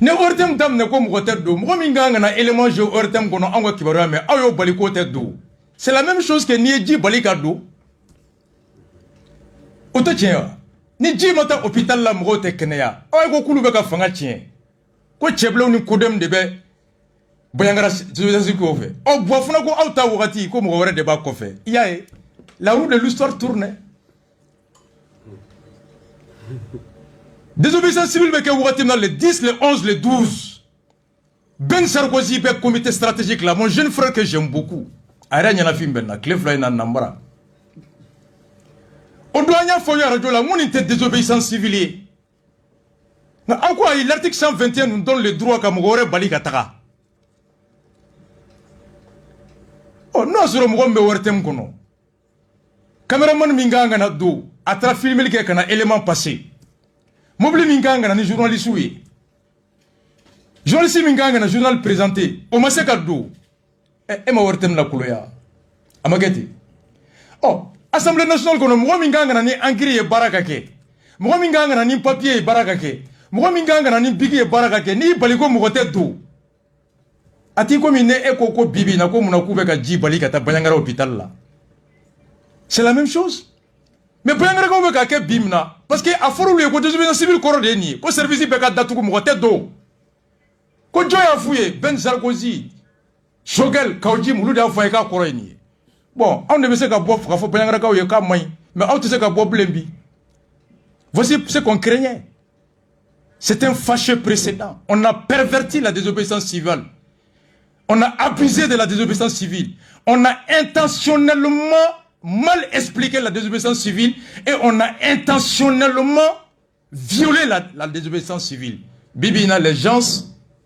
ne ortem damne ko mgote du mgo minganga na élément je ortem ko no ango kibaro mais ayo bali ko te du c'est la même chose que ni ji bali ka du auto tien ni ji mata hôpital la mgo te kenya ay ko kulu be ka fanga tien ko cheblo ni kodem de be boyangara désobéissance ko fait o bo funa ko auta wakati ko mo wore de ba ko fait yae la roue de l'histoire tourne désobéissance civile be ke wakati dans le 10 le 11 le 12 Ben Sarkozy be comité stratégique là mon jeune frère que j'aime beaucoup ara nyana fimbenna clefla na nambara o doanya fo ya radio la mon inte désobéissance civile. L'article 121 nous donne le droit à Mogore Bali Kataka. Oh non, sur le Mogombe Wertem Kono. Cameraman Minganga na do, à travers film qui est un élément passé. Mobile Minganga na journaliste oui. Journaliste Minganga na journal présenté. O Maseka do. Et ma Wertem la Kouloya. Amageti. Oh, Assemblée nationale Kono, Minganga na ni Angri et Barakake. Mo mi nga ngana ni papier e baraka ke. Mo mi nga ngana ni bigi e baraka ke. Ni baliko mo gote do. Ati ko mi ne e ko bibi na ko muna ku be ka ji balika ta Banyangara hôpital là. C'est la même chose. Mais Banyangara ko be ka ke bimna parce que a foro le ko désobéissance civile ko de ni. Ko service be ka datu ko mo gote do. Ko joya fuye Ben Sarkozy Shogel Kaoji mulu da fa ka ko ni. Bon, on ne sait qu'à boire, il faut bien mais on ne sait qu'à boire blembi. Voici ce qu'on craignait. C'est un fâcheux précédent. On a perverti la désobéissance civile. On a abusé de la désobéissance civile. On a intentionnellement mal expliqué la désobéissance civile et on a intentionnellement violé la désobéissance civile. Bibina, les gens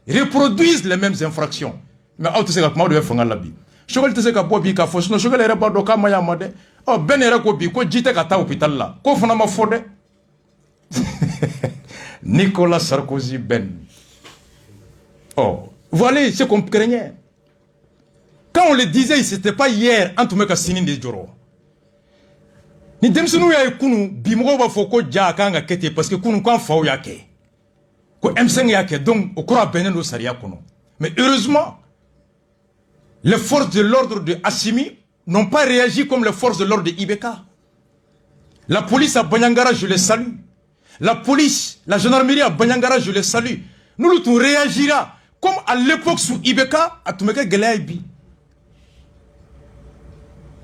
reproduisent les mêmes infractions. Mais on ne sait qu'à faire la Bible. Shogel tese ka bobi ka fosno shogel era ba do ka maya mode oh ben era ko bi ko jite ka ta hôpital la ko fona ma fode Nicolas Sarkozy Ben. Oh voilà ce qu'on craignait quand on le disait c'était pas hier en tout cas sini de joro ni demsunu ya kunu bi mo ba foko ja ka nga kete parce que kunu kan faw ya ke ko M5 ya ke donc o kura benen do saria kono mais heureusement les forces de l'ordre de Assimi n'ont pas réagi comme les forces de l'ordre de Ibeka. La police à Banyangara, je les salue. La police, la gendarmerie à Banyangara, je les salue. Nous, nous réagira comme à l'époque sous Ibeka, à Tumeka Gelaïbi.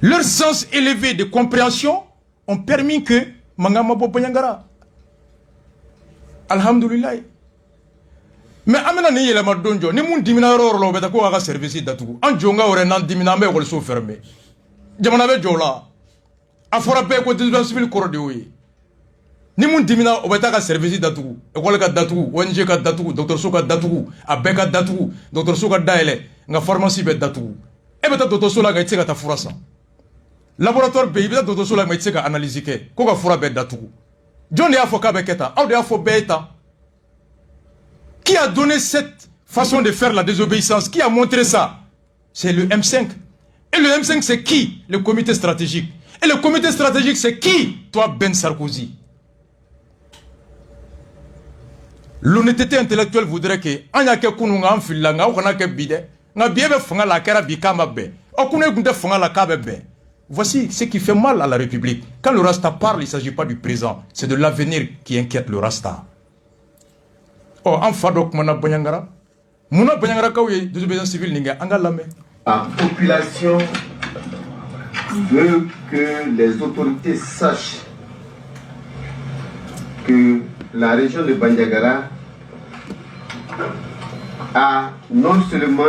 Leur sens élevé de compréhension ont permis que Mangama Banyangara. Alhamdulillah. Mais amena ni yele madonjo ni mun dimina roro beta ko aga service datugu an jonga ore nan dimina me ko so fermé jamana be jola afora be ko désobéissance civile korode wi ni mun dimina obeta ka service datugu e ko ka datugu ONG ka datugu docteur Soka datugu abeka datugu docteur Soka daele nga pharmacie be datugu e beta docteur Sola ga tseka ta furasa laboratoire be beta docteur Sola ga tseka analyse ke ko ka fura be datugu John ya foka be keta au ya fo beta. Qui a donné cette façon de faire la désobéissance? Qui a montré ça? C'est le M5. Et le M5, c'est qui? Le comité stratégique. Et le comité stratégique, c'est qui? Toi, Ben Sarkozy. L'honnêteté intellectuelle voudrait que voici ce qui fait mal à la République. Quand le Rasta parle, il ne s'agit pas du présent. C'est de l'avenir qui inquiète le Rasta. Oh, en fadok mana Banyangara. Muna Banyangara kaouye désobéissance civile ninga angalame. La population veut que les autorités sachent que la région de Bandiagara a non seulement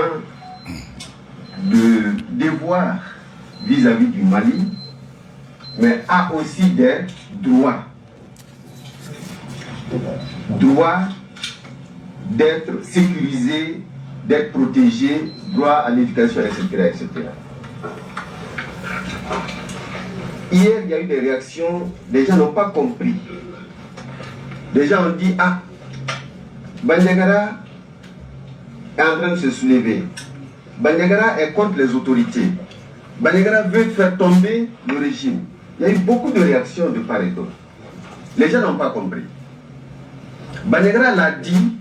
de devoirs vis-à-vis du Mali, mais a aussi des droits. Droits d'être sécurisé, d'être protégé, droit à l'éducation, etc., etc. Hier, il y a eu des réactions, les gens n'ont pas compris. Les gens ont dit, ah, Bandiagara est en train de se soulever. Bandiagara est contre les autorités. Bandiagara veut faire tomber le régime. Il y a eu beaucoup de réactions de part et d'autre. Les gens n'ont pas compris. Bandiagara l'a dit,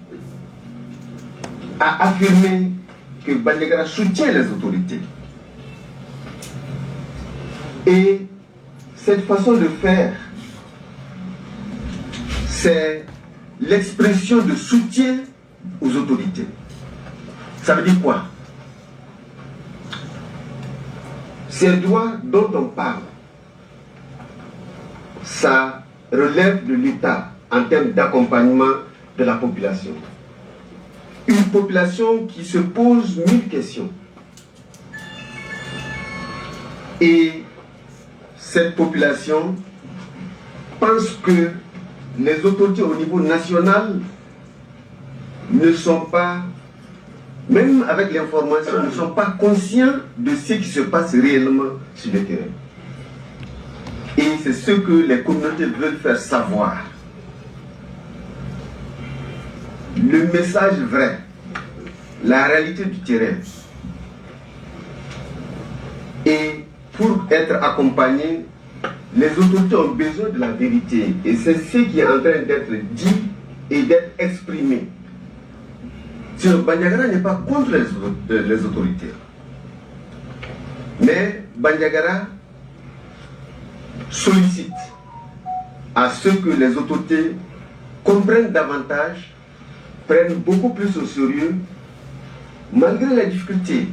a affirmé que Bandiagara soutient les autorités. Et cette façon de faire, c'est l'expression de soutien aux autorités. Ça veut dire quoi? Ces droits dont on parle, ça relève de l'État en termes d'accompagnement de la population. Une population qui se pose 1000 questions. Et cette population pense que les autorités au niveau national ne sont pas, même avec l'information, ne sont pas conscients de ce qui se passe réellement sur le terrain. Et c'est ce que les communautés veulent faire savoir. Le message vrai, la réalité du terrain. Et pour être accompagné, les autorités ont besoin de la vérité. Et c'est ce qui est en train d'être dit et d'être exprimé. Bandiagara n'est pas contre les autorités. Mais Bandiagara sollicite à ce que les autorités comprennent davantage, prennent beaucoup plus au sérieux, malgré les difficultés.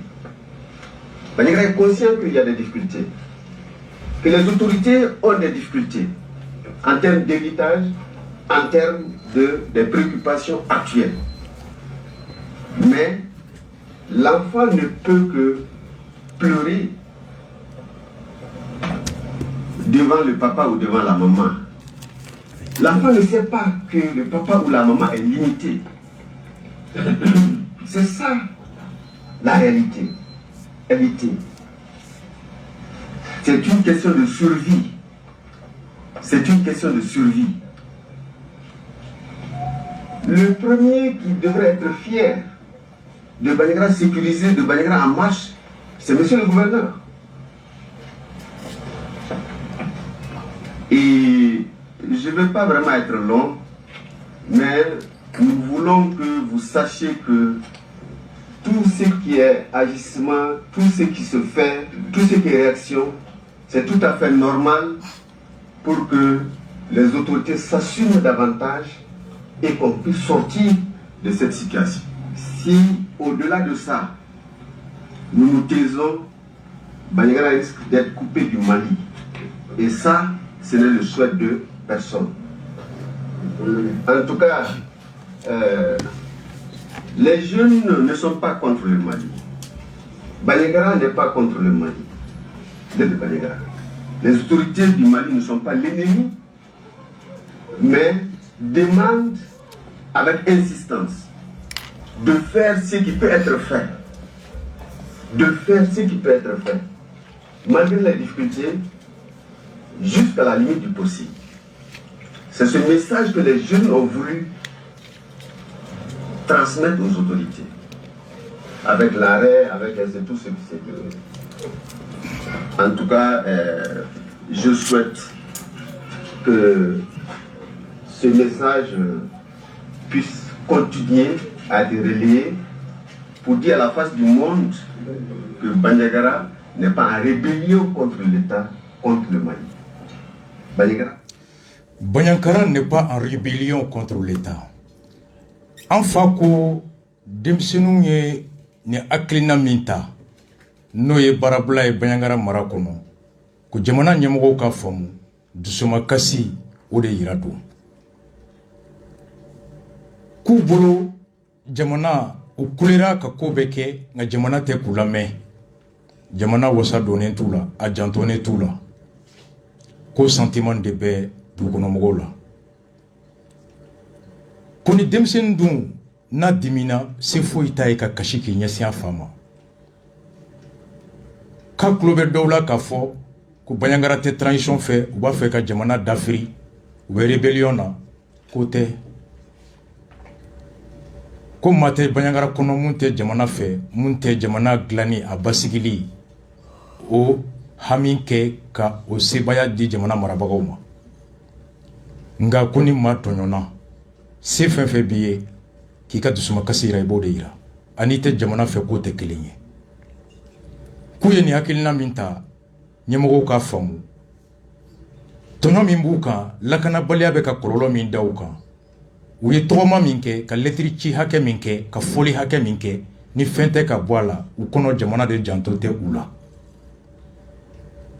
Bandiagara est conscient qu'il y a des difficultés, que les autorités ont des difficultés en termes d'héritage, en termes des préoccupations actuelles. Mais l'enfant ne peut que pleurer devant le papa ou devant la maman. L'enfant ne sait pas que le papa ou la maman est limité. C'est ça la réalité. C'est une question de survie. C'est une question de survie. Le premier qui devrait être fier de Bandiagara sécurisé, de Bandiagara en marche, c'est monsieur le gouverneur. Et je ne vais pas vraiment être long, mais nous voulons que vous sachiez que tout ce qui est agissement, tout ce qui se fait, tout ce qui est réaction, c'est tout à fait normal pour que les autorités s'assument davantage et qu'on puisse sortir de cette situation. Si, au-delà de ça, nous nous taisons, Bandiagara risque d'être coupé du Mali. Et ça, ce n'est le souhait de personne. En tout cas, les jeunes ne sont pas contre le Mali. Bandiagara n'est pas contre le Mali. Les autorités du Mali ne sont pas l'ennemi, mais demandent avec insistance de faire ce qui peut être fait. Malgré les difficultés, jusqu'à la limite du possible. C'est ce message que les jeunes ont voulu transmettre aux autorités. Avec l'arrêt, avec tout ce qui s'est déroulé. En tout cas, je souhaite que ce message puisse continuer à être relayé pour dire à la face du monde que Bandiagara n'est pas en rébellion contre l'État, contre le Mali. Bandiagara n'est pas en rébellion contre l'État. En fako, demsenu ye ni aklina minta, no ye barabla e Bandiagara marakono, ko jamana nyamoko ka famu, dusuma kasi o de yirado. Ku bolo jamana o kulera ka ko beke nga jamana te kulame. Jamana wasa donen tula, a jantone tula. Ko sentiment de be dukono mogola. Koni demsen dun na dimina se foi taye ka kashiki nyesian fama. Ka klobe dawla ka fo ko Bandiagara te transition fait ou ba fe ka jamana d'Afrique ou rébellion na côté ko mate Bandiagara kono munte jamana fe munte jamana glani abasigili o haminke ka o sebaya di jamana marabagaw ma nga koni ma tonyona se fenfe biye ki ka dusuma kasira ibo de ira anite jamana fe ko te kelenye kuye ni hakilina minta nyemogo ka famu tono min buka lakana balia be ka kololo min dawka u ye togoma minke ka letri ci hake minke ka foli hake minke ni fente ka boala u kono jamana de jantote ula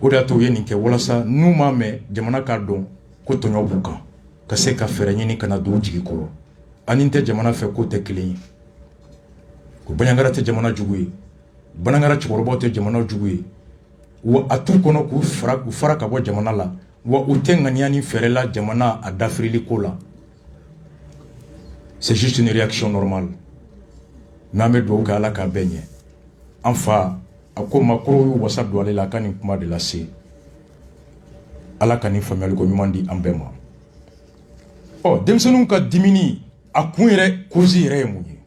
oda to ye ninke walasa numa me jamana ka don ko tonyo buka ka se ka fere nyini kana do jigi kolo aninte jamana fe ko te kilin ko Bandiagara te jamana juguye Bandiagara chikorobo te jamana juguye wa atu kono ku fara ka bo jamana la wa utengania ni fere la jamana a dafrili kola. C'est juste une réaction normale. Name do ka ala ka benye enfin ako makoro WhatsApp do la kani kuma de la se ala kani famel ko nyumandi ambema oh demsenun ka dimini akunire kozi remunye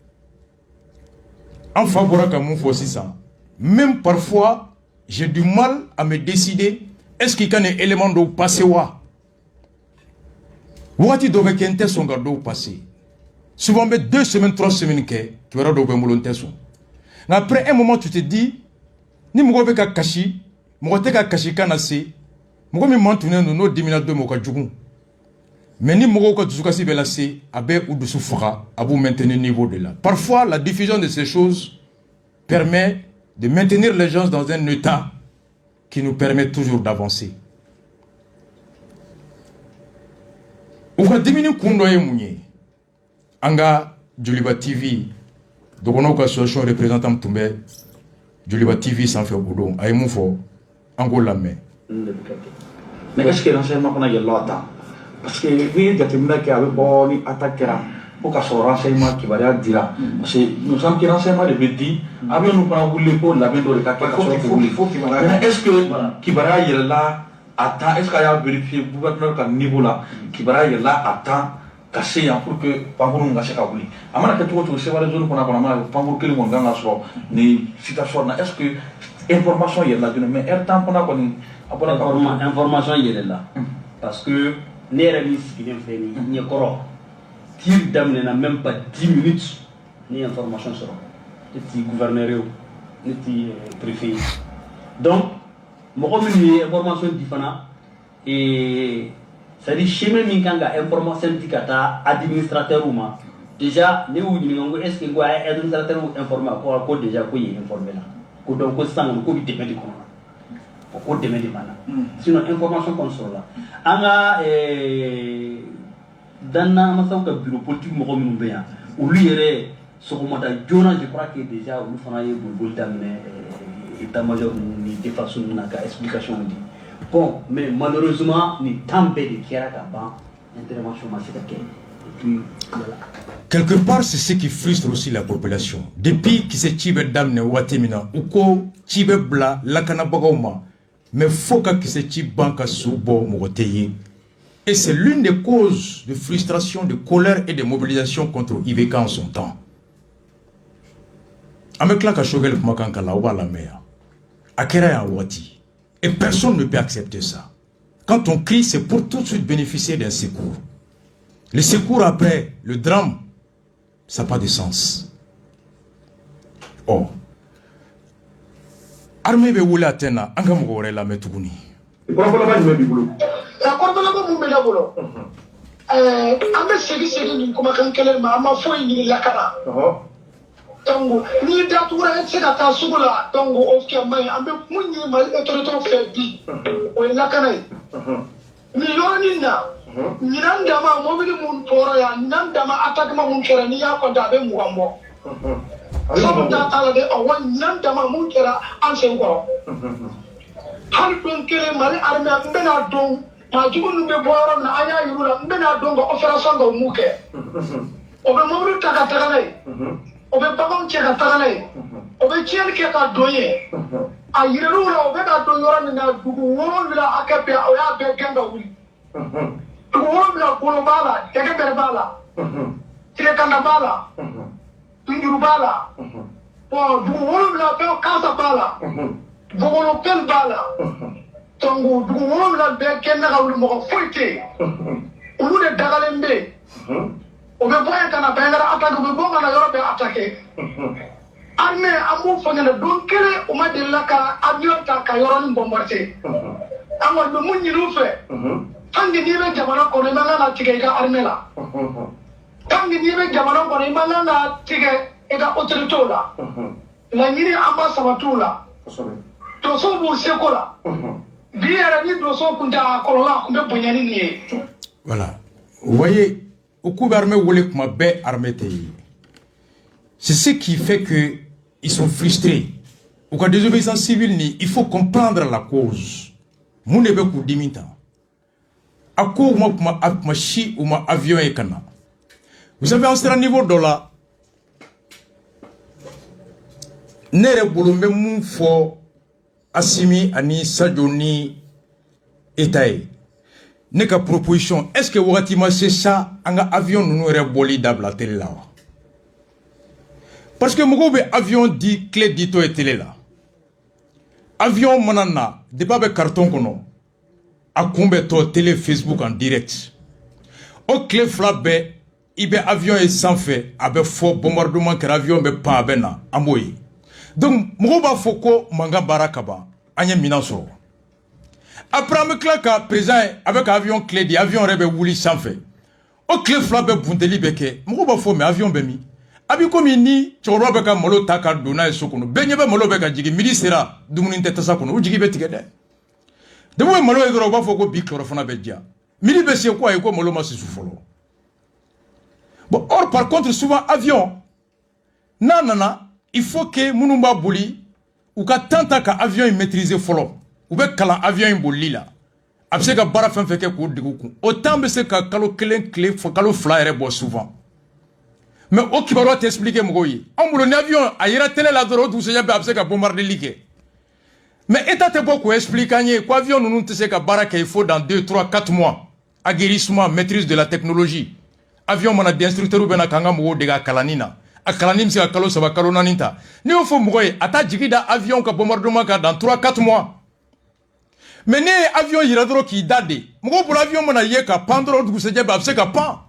enfin bora ka mun fo sisan même parfois j'ai du mal à me décider est-ce qu'il y a un élément de passé wa wati do be kente son ga do passé souvent be 2 semaines 3 semaines que tu verras do be molonté son après un moment tu te dis ni mo be ka kashi mo te ka kashi kana se mo mi mantune no dimina do mo ka jugu mais ni mo ko dusuka si be la se abe ou dusu fara abu maintenir niveau de là parfois la diffusion de ces choses permet de maintenir les gens dans un état qui nous permet toujours d'avancer. Uka dimini kundo ye munye. Anga Djoliba TV. Dokono ka association représentant Tumbe. Djoliba TV sans faire boudon. Aïe moufo. Ango la main. Mais est-ce que l'enseignement qu'on a eu longtemps? Parce que oui, il y a des gens qui avaient bon attaqué pour que ce renseignement qui va dire. Parce que nous sommes qui renseignement de dit. Avec nous prend vous l'épaule la main dans le cas. Est-ce que qui va y là attend? Est-ce qu'il y a vérifié gouverneur qu'à niveau là qui va y là attend caché pour que Pangour nous gâche kabuli. Amana que tu sais voir les zones qu'on a vraiment Pangour que le monde gagne sur ni citation là. Est-ce que information y est là? Mais er temps qu'on a connu information y est là parce que les remis qui viennent faire ni corps tir d'amener n'a même pas 10 minutes ni information sur le gouverneur le préfet donc moi comme une information différente et ça dit chemin minkanga information dikata administrateur ou ma déjà les ou ni est-ce que quoi administrateur ou informé quoi déjà quoi est informé là ko donc ko sang ko bi demé ko ko demé di mana sinon information qu'on sur là anga dans ma sauka bureau politique mo ko min be ya ou lui yere so ko mata jona je crois que déjà ou fana ye bol d'amener état-major ni de façon naka explication dit bon mais malheureusement ni tambe de kiara ka ban intervention massive et puis voilà. Quelque part, c'est ce qui frustre aussi la population. Depuis que c'est Tibet Damne Watemina, ou ko Tibet Bla, Lakana Bagauma, mais faut que c'est Tibet Banka Soubo Moroteye. Et c'est l'une des causes de frustration, de colère et de mobilisation contre Iveka en son temps. Avec la Kachogel Makankala, ou la mer, Akera Wati. Et personne ne peut accepter ça. Quand on crie, c'est pour tout de suite bénéficier d'un secours. Le secours après le drame, ça n'a pas de sens. Oh. Armée be wula tena, anga mugore la metuguni. La cordona ba mumbe la bolo. Ambe segi ni kuma kan kelen ma ama foi ni la kana. Tongo ni datura etse ka ta sugula tongo ofke mai ambe munyi mal autorité fait bi. O la kana. Ni yoni na. Ninan dama mobili mun toro ya nan dama attaque ma mun kera ni ya ko da be mugambo. Sabu ta tala de awan nan dama mun kera an sen ko. Hal don kere mali arme mbena don ma jugun be borom na aya yurula mbena don go opération go muke. O be mobili taka taka nay. O be babam cheka taka nay. O be chien ke ka doye. A yirula o be ka do yoro na dugu woro bila akabe o ya be ganga wuli. Tukuwabila kulubala, teke berbala, teke kandabala, tunjurubala, tukuwabila peo kasa bala, tukuwabila bala, tongu tukuwabila beke naga ulu moko fuite, ulu de dagalembe, obe boye kana bengara atake, obe bonga na yoro be atake. Arme amu fanyana don kele umadilla ka avion ta ka yoro ni bombarte. Amo be munyi nufe. Tangi nibe jamana kono imanga na tige ika armela. Tangi nibe jamana kono imanga na tige ika otoritola. La nyini amba sabatula. Doso bu sekola. Biera ni doso kunta kolola kumbe bonyani niye. Voilà. Vous voyez, au coup d'armée wole kuma be armée tei. C'est ce qui fait que ils sont frustrés. Au cas des désobéissance civile ni, il faut comprendre la cause. Mon nebe ku dimita. Ako ma chi ou ma avion et kana. Vous savez, on sera à niveau de là. Nere boulombe mou fo Assimi ani Sadjoni Etae. Neka proposition. Est-ce que Watima c'est ça? Anga avion nous aurait boli d'abla télé là. Parce que mon avion dit clé dito et télé là. Avion manana, de pas carton kono. a kumbe to télé Facebook en direct o clé flabé ibe avion et sans fait abe faux bombardement que avion be pa bena amoyi donc moba foko manga barakaba anya minaso après me claque présent avec avion clé di avion rebe wuli sans fait o clé flabé bundeli beke moba fo mais avion be mi abi komi ni choro be ka molo taka dona e sokono benye be molo be ka jigi midi sera dumuni teta sakono o jigi be tigede de mo malo e dro ba foko bi kloro fona be dia midi be se quoi e ko molo ma se sufolo. Bon, or par contre souvent avion nanana il faut que munumba boli ou ka tanta ka avion yi maîtriser folo ou be kala avion yi boli la abse ka bara fen feke ko digu ku autant be se ka kalo kelen clé fo kalo flyer bo souvent mais o kibaro t'expliquer mo yi on bolo ni avion ayira télé la doro du se ya be abse ka bombarder like mais état te beaucoup expliquer quoi avion nous te se ka bara il faut dans 2 3 4 mois aguerrissement maîtrise de la technologie avion mana d'instructeur bena kanga mo de ga kalanina a kalanim se kalo saba kalo naninta ni o fo mo yi ata jigida avion ka bombardement ka dans 3 4 mois mais ni avion yira doro ki dade mo pour avion mana ye ka pandro du se jeba se ka pan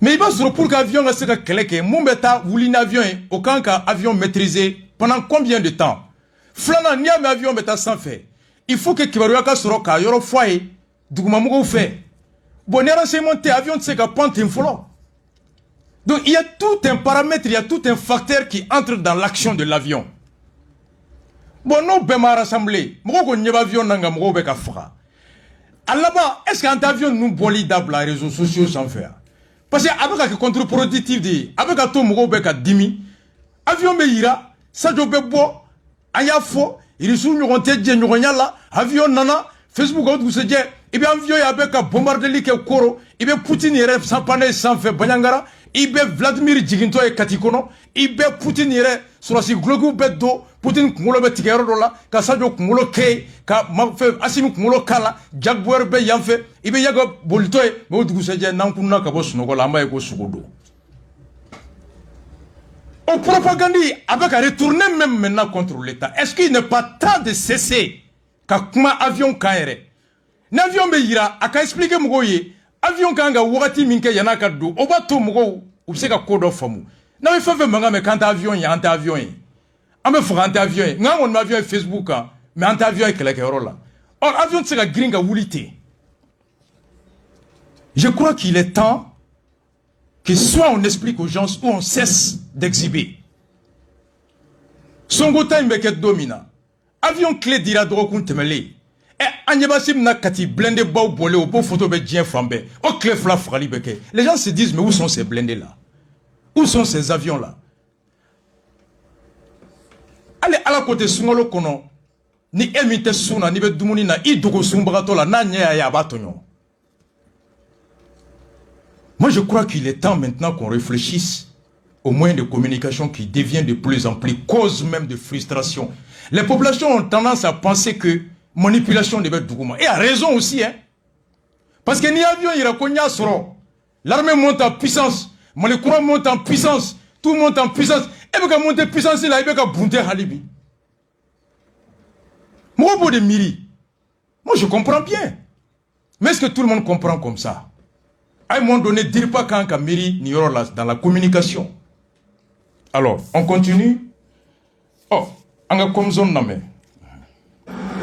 mais il va sur pour qu'avion ga se ka keleke mo beta wuli na avion au kan ka avion maîtrisé pendant combien de temps flana ni am avion beta sans fait il faut que kibaru ka soro ka yoro foyer duguma mo fait bon renseignement avion de se ka pan infolo. Donc il y a tout un paramètre, il y a tout un facteur qui entre dans l'action de l'avion. Bon, nous sommes rassemblés. Nous sommes avion nanga mo be ka fra. Là-bas, est-ce qu'un avion nous boli d'able les réseaux sociaux sans faire? Parce que avec un contre-productif de avec un to mo be ka dimi avion be ira ça do be bo aya fo il sou ñu ronté je ñu nyala avion nana Facebook ou se je et bien avion ya be ka bombarder like koro ibe Poutine yere sans paner sans fait banyangara ibe Vladimir Jiginto e katikono ibe Poutine yere sur si glogu beddo Poutine kungolo be tigero do la ka sajo kungolo ke ka ma fe asimi kungolo kala jagboer be yamfe ibe yaga bolito e mo dugu se je nankuna ka bo sunogo la ma e ko sugodo au propagande avec à retourner même maintenant contre l'État. Est-ce qu'il n'est pas temps de cesser ka kuma avion kaere n'avion be yira aka expliquer mugo ye avion kanga wakati minke yana ka do obato mugo ubse ka kodo famu na we fefe manga me kanta avion ya anta avion yi ame fo anta avion yi nga on avion Facebook mais anta avion yi kele ke rola or avion tseka gringa wulite. Je crois qu'il est temps que soit on explique aux gens ou on cesse d'exhiber. Songo time beket domina avion clé dira dro kuntemele et anyebasim na kati blindé bao bolé au beau photo be dien fambé au clé fla frali beke. Les gens se disent mais où sont ces blindés là? Où sont ces avions là? Allez à la côté sungolo kono ni emite suna ni be dumuni na idogo sumbato la na nya ya batonyo. Moi je crois qu'il est temps maintenant qu'on réfléchisse aux moyens de communication qui deviennent de plus en plus cause même de frustration. Les populations ont tendance à penser que manipulation de Douguma. Et à raison aussi, hein. Parce que ni avion irakonya soro. L'armée monte en puissance. Le courant monte en puissance. Tout monte en puissance. Et bien monter en puissance, il y a bunte halibi. Moi, au bout de miri. Moi, je comprends bien. Mais est-ce que tout le monde comprend comme ça? À un moment donné, dire pas quand miri ni dans la communication. Alors, on continue. Oh, on a comme zone nommé.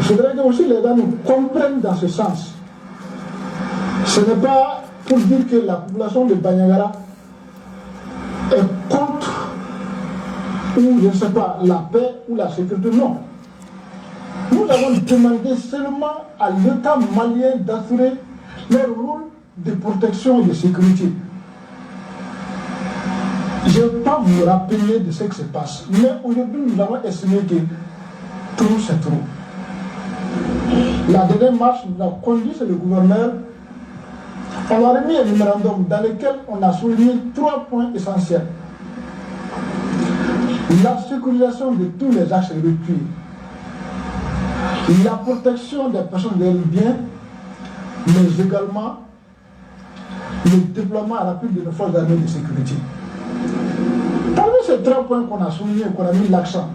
Je voudrais que aussi les gens nous comprennent dans ce sens. Ce n'est pas pour dire que la population de Bandiagara est contre, ou je ne sais pas, la paix ou la sécurité. Non. Nous avons demandé seulement à l'État malien d'assurer leur rôle de protection et de sécurité. Je ne vais pas vous rappeler de ce qui se passe. Mais aujourd'hui, nous avons estimé que tout c'est trop. La dernière marche nous a conduit, c'est le gouverneur. On a remis un mémorandum dans lequel on a souligné 3 points essentiels. La sécurisation de tous les axes de rupture. La protection des personnes et des biens, mais également le déploiement rapide de nos forces armées de sécurité. Parmi ces 3 points qu'on a soulignés, qu'on a mis l'accent,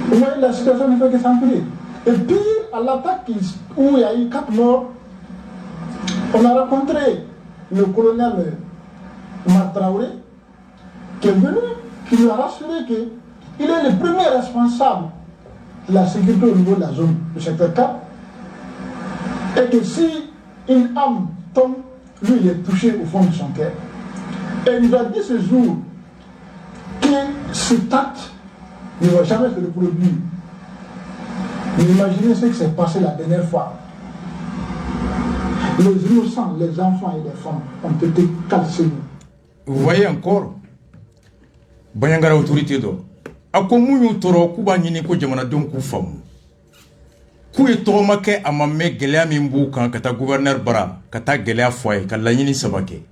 vous voyez, la situation ne fait que s'empirer. Et pire à l'attaque où il y a eu 4 morts, on a rencontré le colonel Omar Traoré, qui est venu, qui nous a rassuré qu'il est le premier responsable de la sécurité au niveau de la zone du secteur 4, et que si une âme tombe, lui il est touché au fond de son cœur. Et il nous a dit ce jour que cet acte ne va jamais se reproduire. Mais imaginez ce qui s'est passé la dernière fois. Les innocents, les enfants et les femmes ont été calcinés. Vous voyez encore, Banyangara autorité do. Akomu toro kuba nyini ko jamana don ku famu. Ku e to make amame gelea mimbu kan kata gouverneur bara kata gelea foye kala nyini sabake.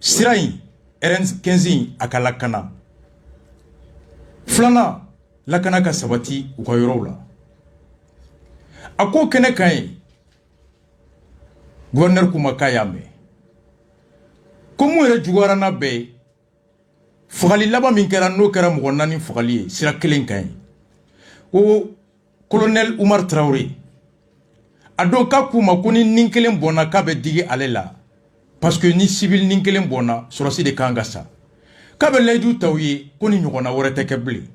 Sirai RN 15 akala kana. Flana lakana ka sabati ukoyorola. Ako kene kai gouverneur kumakaya me. Komu ere jugara na be fagali laba min kɛra n'o kɛra mɔgɔ 4 fagali ye sira kelen kan ye o colonel Omar Traoré a don k'a k'u ma ko ni nin kelen bɔnna k'a bɛ digi ale la parce que ni civil nin kelen bɔnna sɔrɔsi de kan ka sa k'a bɛ layidu ta u ye ko ni ɲɔgɔnna wɛrɛ tɛ kɛ bilen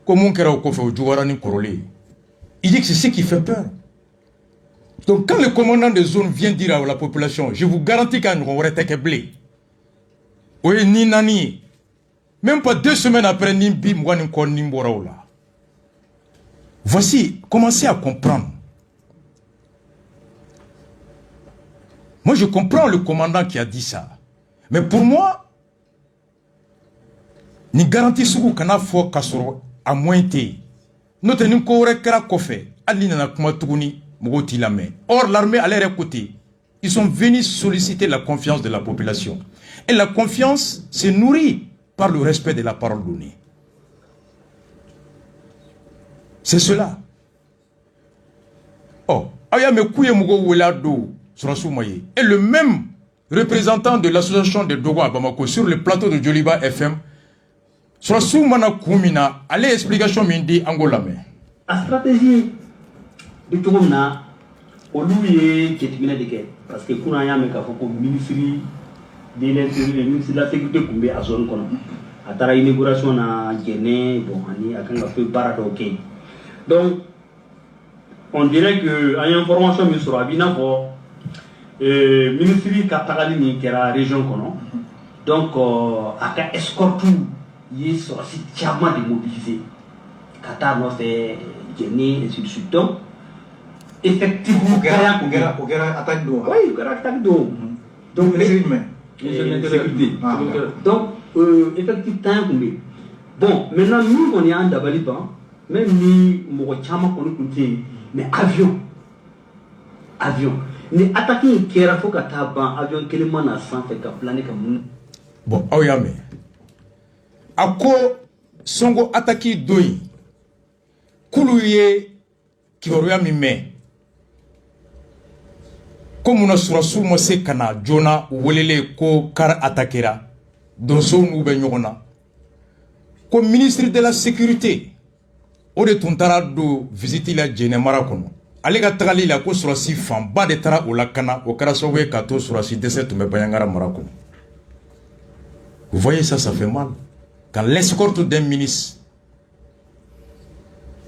ko mun kɛra o kɔfɛ o jugara ni kɔrɔlen ye. Il dit que c'est ce qui fait peur. Donc quand le commandant de zone vient dire à la population, je vous garantis qu'un ɲɔgɔn wɛrɛ tɛ kɛ bilen. Oui, ni nani. Même pas 2 semaines après Nimbi Mwani Kon Nimboraola. Voici, commencez à comprendre. Moi, je comprends le commandant qui a dit ça. Mais pour moi, ni garantie sugu kana fo kasoro a mointé. Notre ninkore kera kofe, ali nana kuma tuguni mugoti la main. Or, l'armée à leur côté, ils sont venus solliciter la confiance de la population. Et la confiance se nourrit par le respect de la parole donnée. C'est cela. Oh, Ayame Kouye Mugo Welado, et le même représentant de l'association de Dogo à Bamako sur le plateau de Joliba FM, Surasu Mana Koumina, allez explication Mindi Angolame. La stratégie de Tourna, au loué, qui est de parce que Kounaya me Kafoko, ministre de l'Intérieur, le ministre de la Sécurité, Koumbe à zone Kono. À la inauguration à Guinée, bon, à Kanga fait Baradoke. Donc, on dirait que, à une information, M. Rabina, le ministre de Katagali, qui est la région Kono, donc, à la escorte, il est sorti tièrement démobilisé. Qatar n'a fait Guinée, et ainsi de suite. Donc, effectivement, il y a une attaque d'eau. Oui, il y a une attaque d'eau. Donc, donc, effectivement, bon, maintenant, nous, on est en Dabaliban, même nous, mais avion. Mais attaquer qui est avion, qui est le sang, fait qu'à planer comme. Bon, Aouyame. Ako songo attaquer doi. Koulouye kibaruya mime. Comme on a sur la se kana Jona welele ko kar attaquera. Dans son oubenyona. Comme ministre de la sécurité. O de tuntara do visiter la Djene Marakono. Ale ka tagali la ko surasi fan ba de tara o la kana o kara sowe ka to surasi dese tumbe Banyangara Marakono. Vous voyez ça, ça fait mal. Quand l'escorte d'un ministre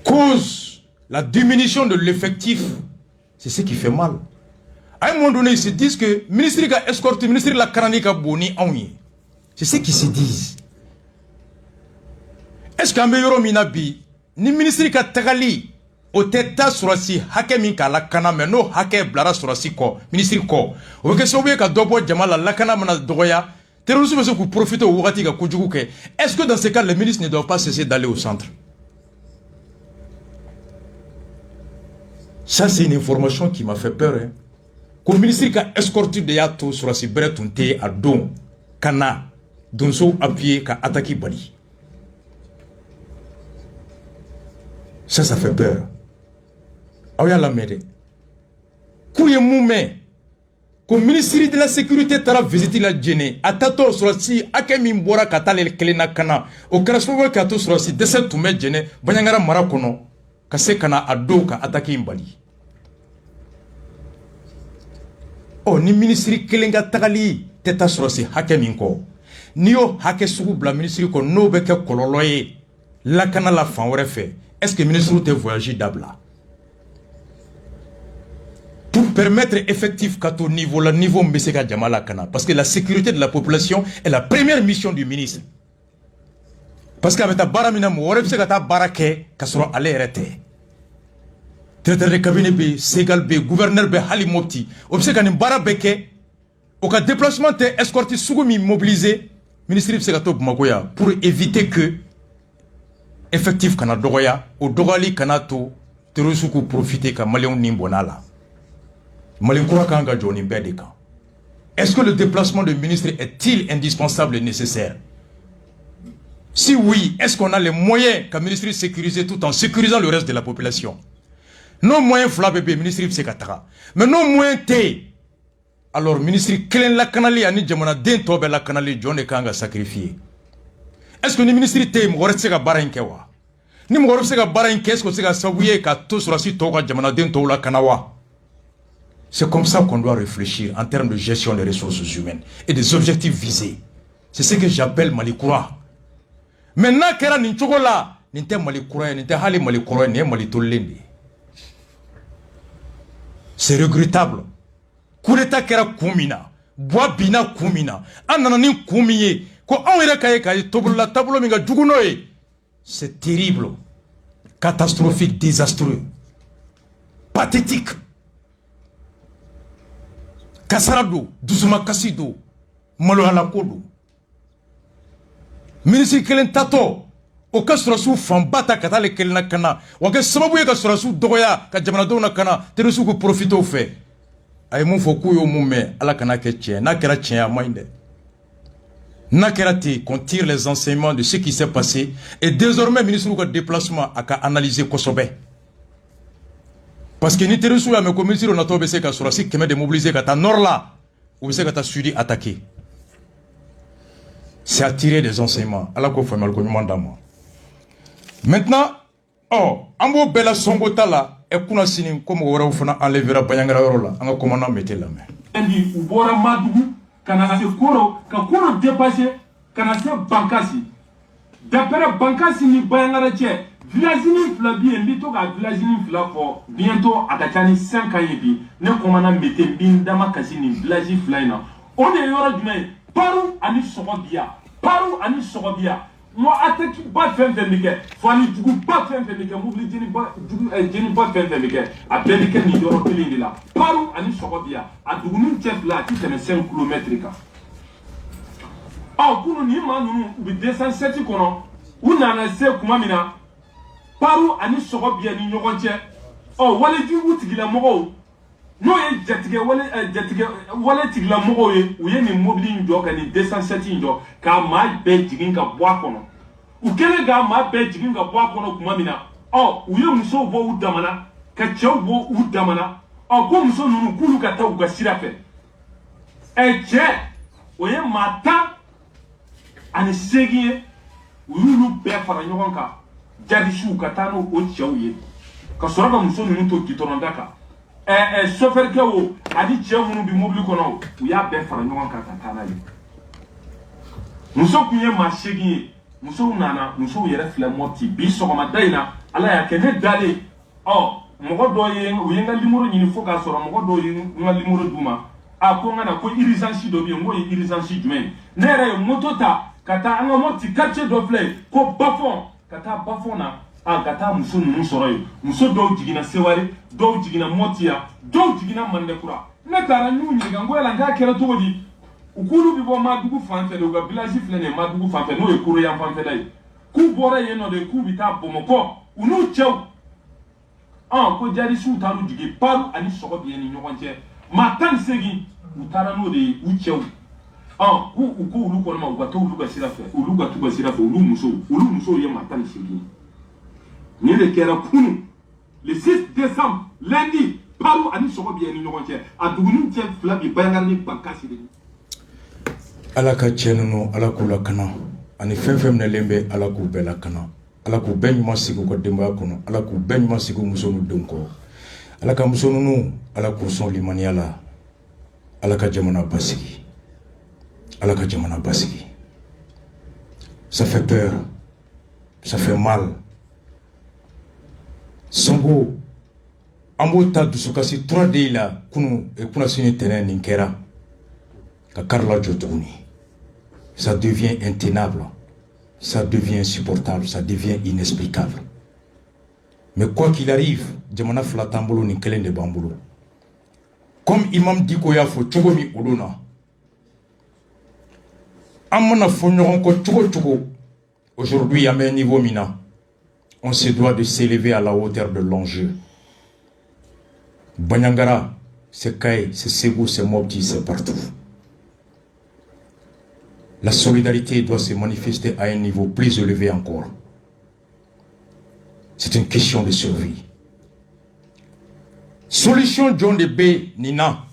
cause la diminution de l'effectif, c'est ce qui fait mal. À un moment donné, ils se disent que le ministre qui a escorté, le ministre de la Karanika Boni, c'est ce qu'ils se disent. Est-ce qu'un meilleur minabi, ni ministre qui a tagali, au tête sur si hakemin ka la kana mais no hake blara sur si ko, ministre ko. Ou que ça veut que dobo jamal la kana mana doya. Terrorisme pour profiter au Wati ka kujuke. Est-ce que dans ce cas, les ministres ne doivent pas cesser d'aller au centre? Ça, c'est une information qui m'a fait peur. Hein. Que le ministre qui a escorté de Yato sur la Sibretunte à Don, Kana, Donso appuyé, qui a attaqué Bali. Ça fait peur. Aouya la merde. Kouye Moumé. Comme ministre de la sécurité tara visiter la Djene, à tato sur si akemi mbora katale kelena kana, au krasfowe kato sur si deset tume Djene, Banyangara Marakono, kase kana ado ka attaquer mbali oh ni ministre kelenga tagali teta sorosi hake minko niyo hake sugu bla ministre ko no be ke kololoye la kana la fan wore fait est-ce que ministre te voyager d'abla pour permettre effectif qu'à ton niveau le niveau mbeseka jamala kana parce que la sécurité de la population est la première mission du ministre parce que avec ta baramina mo wore bseka ta barake kasoro ale rete directeur de cabinet be segal be gouverneur be hali mopti obseka ni barabeke au cas déplacement te escorté sugumi mobilisé ministre bseka to magoya pour éviter que effectif kana dogoya o dogali kana to terusuku profiter ka malion nimbonala Malikura Kanga Johnny Bedeka. Est-ce que le déplacement de ministre est-il indispensable et nécessaire? Si oui, est-ce qu'on a les moyens qu'un ministre sécurisé tout en sécurisant le reste de la population? Nos moyens flabébé, ministre Sekatara. Mais nos moyens T. Alors, ministre Kelen la canali ani jamana den tobe la canali John Kanga sacrifié. Est-ce que le ministre T m'oretseka barankewa? Ni m'oretseka baranke est-ce que c'est sabouye ka tous rasi toga jamana den to la kanawa? C'est comme ça qu'on doit réfléchir en termes de gestion des ressources humaines et des objectifs visés. C'est ce que j'appelle Malikoura. Maintenant, kera ninchogola, ninte Malikoura, ninte hali Malikoura, ni Malitolende. C'est regrettable. Kureta kera kumina, bois bina kumina, ananani kumiye, ko anwere kaye kaye tobula tabulo minga jugunoye. C'est terrible, catastrophique, désastreux, pathétique. Kasarado, Dusuma Kasido, Malohala Kodo. Ministre Kelen Tato, au cas sous Fambata Katale Kelenakana, ou que Samabouya sous Doya, Kajamanadona Kana, Teresuku profite au fait. Aïmon Fokuyo Moume, à la Kanaketche, Nakera à Minde. Nakerati, qu'on tire les enseignements de ce qui s'est passé, et désormais, ministre de déplacement a qu'à analyser Kosobe. Parce que ni teresu ya me community on a tobe se ka surasi keme de mobiliser ka ta nord là ou se ka ta sudi attaquer. C'est attirer des enseignements ala ko famal ko nyumandama. Maintenant ambo bela songota là e kuna sini comme wora fona enlevera banyangara rola anga commandant mettre la main. Andi ubora madugu kana se koro ka koro dépasser kana se bankasi. D'après bankasi ni banyangara che village flabi et bito ka village fla for bientôt atakani 5 ans yebi ne commandant mette bin dama kasini village flaina on est yora dumé paru ani sokobia moi ataki ba fenfemike fani dugu ba fenfemike mobili jeni ba fenfemike a belike ni yoro pelindi la paru ani sokobia a dugu ni chef la qui fait 5 km ka kunu ni ma nunu bi 207 kono una na se kuma mina paru ani sogo biya ni ɲɔgɔn cɛ wale jugu tigila mɔgɔw n'o ye jatigɛ wale tigila mɔgɔw ye u ye nin mobili in jɔ ka nin 207 in jɔ k'a maa bɛɛ jigin ka bɔ a kɔnɔ u kɛlen k'a maa bɛɛ jigin ka bɔ a kɔnɔ tuma min na u ye musow bɔ u damana ka cɛw bɔ u damana ko muso ninnu k'olu ka taa u ka sira fɛ cɛ o ye maa 18 ye u y'olu bɛɛ fara ɲɔgɔn kan jadishu katano o cɛw ka sɔrɔ ka muso ninnu to gitɔrɔnda kan chauffeur-kɛ o ani cɛ minnu bi mobili kɔnɔ u y'a bɛɛ fara ɲɔgɔn kan ka taa n'a ye muso kun ye maa 8 ye musow nana musow yɛrɛ filɛ Mopti bi sɔgɔmada in na ala y'a kɛ ne dalen mɔgɔ dɔ ye u ye n ka numéro ɲini fo k'a sɔrɔ mɔgɔ dɔ ye n ka numéro d'u ma ko n ka na ko urgence dɔ bɛ yen n ko ye urgence jumɛn ne yɛrɛ ye moto ta ka taa an ka Mopti quartier dɔ filɛ ko Bafɔn ka taa Bafɔn na ka taa muso ninnu sɔrɔ yen muso dɔw jiginna Seware dɔw jiginna Mopti ya dɔw jiginna Mandekura ne taara n'u ɲininka n ko yala n k'a kɛra cogo di u k'olu bɛ bɔ Madugu fan fɛ de u ka village filɛ nin ye Madugu fan fɛ n'o ye Koroyan fanfɛla ye k'u bɔra yen nɔ de k'u bɛ taa Bamakɔ u n'u cɛw ko jadisiw taar'u jigin Paru ani Sɔgɔ bɛ ni ɲɔgɔn cɛ maa 18 u taara n'o de ye u cɛw k'u ko olu kɔni ma u ka to olu ka sira fɛ olu ka t'u ka sira fɛ olu musow ye maa 18 ni de kɛra kunu le 6 décembre lundi Paru ani Sɔgɔ bɛ ni ɲɔgɔn cɛ a duguni cɛ fila bi Bayangara ni Bankasi de ala ka cɛ ninnu ala k'u lakana ani fɛn fɛn minɛlen bɛ ala k'u bɛɛ lakana ala k'u bɛɛ ɲuman sigi u ka denbaya kɔnɔ ala k'u bɛɛ ɲuman sigi u muso n'u denw kɔ ala ka muso ninnu ala k'u sɔn limaniya la ala ka jamana basigi ala ka jamana basigi. Ça fait peur, ça fait mal. Sonko an b'o ta dusukasi 3D la kunu kunnasini tɛnɛ nin kɛra ka kari lajɔ tuguni. Ça devient intenable, ça devient insupportable, ça devient inexplicable. Mais quoi qu'il arrive, jamana fila t'an bolo nin kelen de b'an bolo. Comme Imam Diko y'a fɔ cogo min o don na, an mana fɔ ɲɔgɔn kɔ cogo cogo, aujourd'hui à un niveau mina, on se doit de s'élever à la hauteur de l'enjeu. Banyangara, c'est Kaye, c'est Ségou, c'est Mopti, c'est partout. La solidarité doit se manifester à un niveau plus élevé encore. C'est une question de survie. Solution John de B. Nina.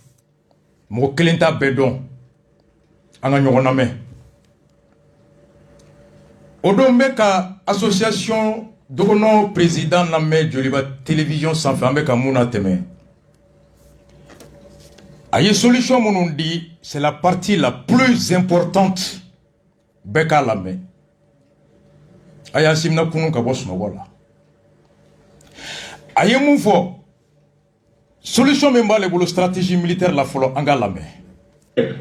Mo Kelenta Bedon. Anga nyoname. Odombe ka association dogono président namé Joliba télévision sans fambe ka muna teme. Aye solution mon dit, c'est la partie la plus importante. Beka lame. Aye simna kunu ka boss no wala. Aye moufo. Solution même pas les stratégie militaire la folo anga lame.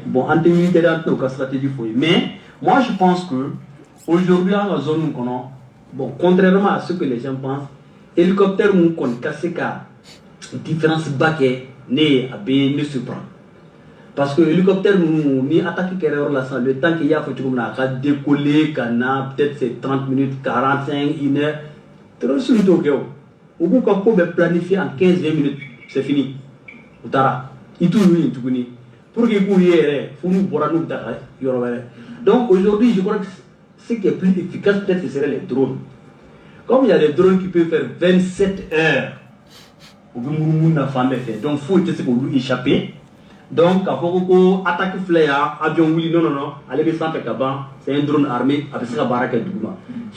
Bon, anti-militaire dans la stratégie fouille. Mais moi je pense que aujourd'hui dans la zone où on a, bon, contrairement à ce que les gens pensent, hélicoptère nous connaît cassé car différence baquet né à bien ne se prend. Parce que l'hélicoptère nous ni attaque carrière là sans le temps qu'il y a faut qu'on a décoller cana peut-être c'est 30 minutes 45 1 heure très suite au gars. Au bout qu'on peut planifier en 15-20 minutes c'est fini. Utara. Il tout lui tout ni. Pour que vous y faut nous boire nous utara. Donc aujourd'hui je crois que ce qui est plus efficace peut-être ce serait les drones. Comme il y a des drones qui peuvent faire 27 heures. Donc il faut essayer pour lui échapper. Donc, il faut attaquer flyer, avion, oui, non, allez, c'est un drone armé avec sa baraque.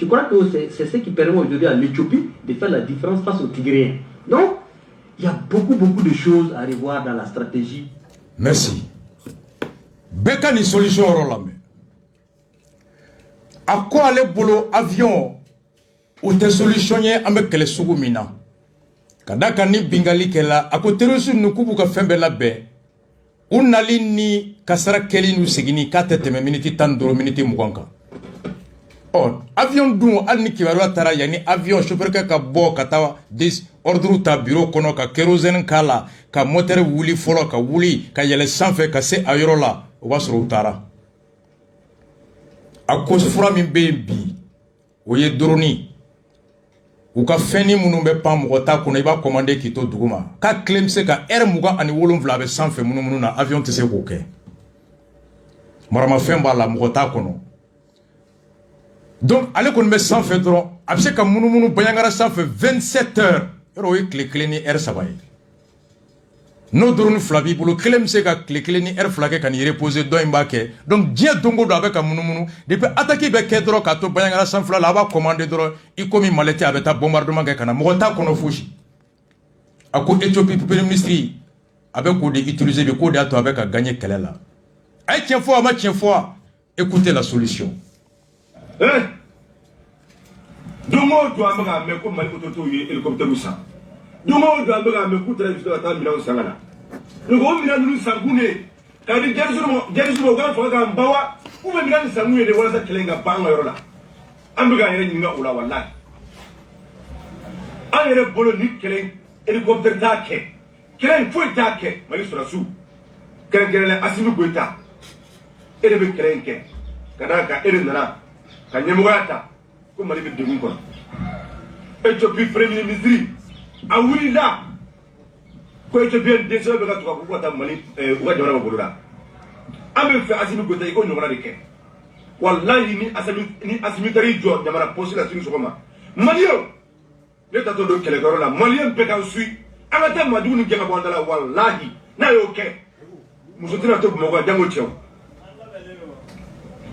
Je crois que c'est ce qui permet aujourd'hui à l'Éthiopie de faire la différence face aux Tigréens. Donc, il y a beaucoup de choses à revoir dans la stratégie. Merci. Beka ni solution rolame. À quoi aller bolo avion ou te solutionner avec les sougumina? Kadaka ni bingali kela, à côté de nous kubu ka fembe la baie. Unali ni kasara keli nous segini 4 minutes 10 minutes muganka. Oh, avion dun al ni kibarwa tara yani avion chauffeur ka bo kata 10 ordre ta bureau kono ka kérosène kala ka moteur wuli folo ka wuli ka yele sanfé ka se ayoro la o ba soro tara. A cause fura min be bi o ye droni ou ka feni munu be pam mota kono iba commander kito duguma ka claim se ka air muga ani wolum vla be sanfé munu na avion te se ko ke marama femba la mota kono. Donc allez qu'on met sanfé dron abse ka munu bayangara sanfé 27 heures ero yi clé ni air sabay no drone flabi bulu claim se ka clé ni air flake kan y reposer do imbake. Donc dia dongo do avec ka munu depuis attaquer be ke dron ka to bayangara sanfé la ba commander dron i komi malete avec ta bombardement ke kana mota kono fushi ako Éthiopie premier ministre avec ko de utiliser be ko de ato avec ka gagner kelela ay tien fois ma tien fois écoutez la solution. Domo do amga me ko mali ko to hélicoptère ça. Domo do amga me ko tra biso ta mina sangana. Ngo mina nulu sangune ka di jeriso ga fo ga mbawa ko me mina sangune de wala sa kelenga banga yorola. Amga yere nyinga ula wallahi. Ayere bolo ni kelen hélicoptère ta ke. Kelen fo ta ke mali sura su. Kelen asimu goita. Ere be kelen ke. Kada ka ere nana. Ka nyemugata ko mali be degun ko Éthiopie premier ministre a wuli la ko Éthiopie de so be ka to ko ta mali wa jara ko bolola ambe fe asimi ko tay ko nyomara de ke wallahi ni asimi tari jo jamara posi la sinu sokoma malio le tato do kele gorola malien be ka sui amata madu ni gema bondala wallahi na yo ke musotina to mo ko dango chew